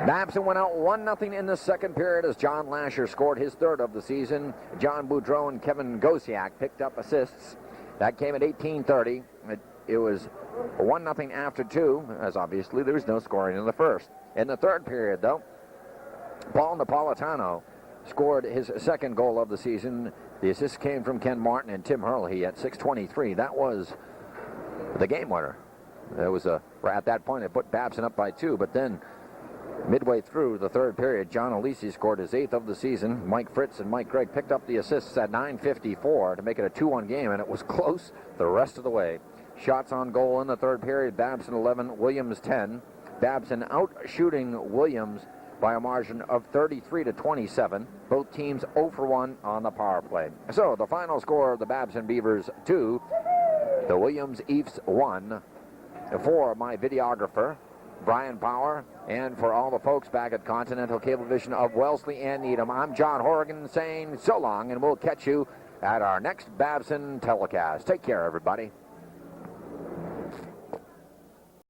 Babson went out 1-0 in the second period as John Lasher scored his 3rd of the season. John Boudreau and Kevin Gosiak picked up assists. That came at 18:30. It was 1-0 after 2, as obviously there was no scoring in the first. In the third period, though, Paul Napolitano scored his 2nd goal of the season. The assist came from Ken Martin and Tim Herlihy at 6:23. That was the game winner. It was at that point it put Babson up by 2, but then midway through the third period, John Alisi scored his 8th of the season. Mike Fritz and Mike Gregg picked up the assists at 9:54 to make it a 2-1 game, and it was close the rest of the way. Shots on goal in the third period, Babson 11, Williams 10. Babson out shooting Williams by a margin of 33-27. Both teams 0 for 1 on the power play. So the final score of the Babson Beavers 2, the Williams Eefs 1. For my videographer, Brian Power, and for all the folks back at Continental Cablevision of Wellesley and Needham, I'm John Horrigan saying so long, and we'll catch you at our next Babson telecast. Take care, everybody.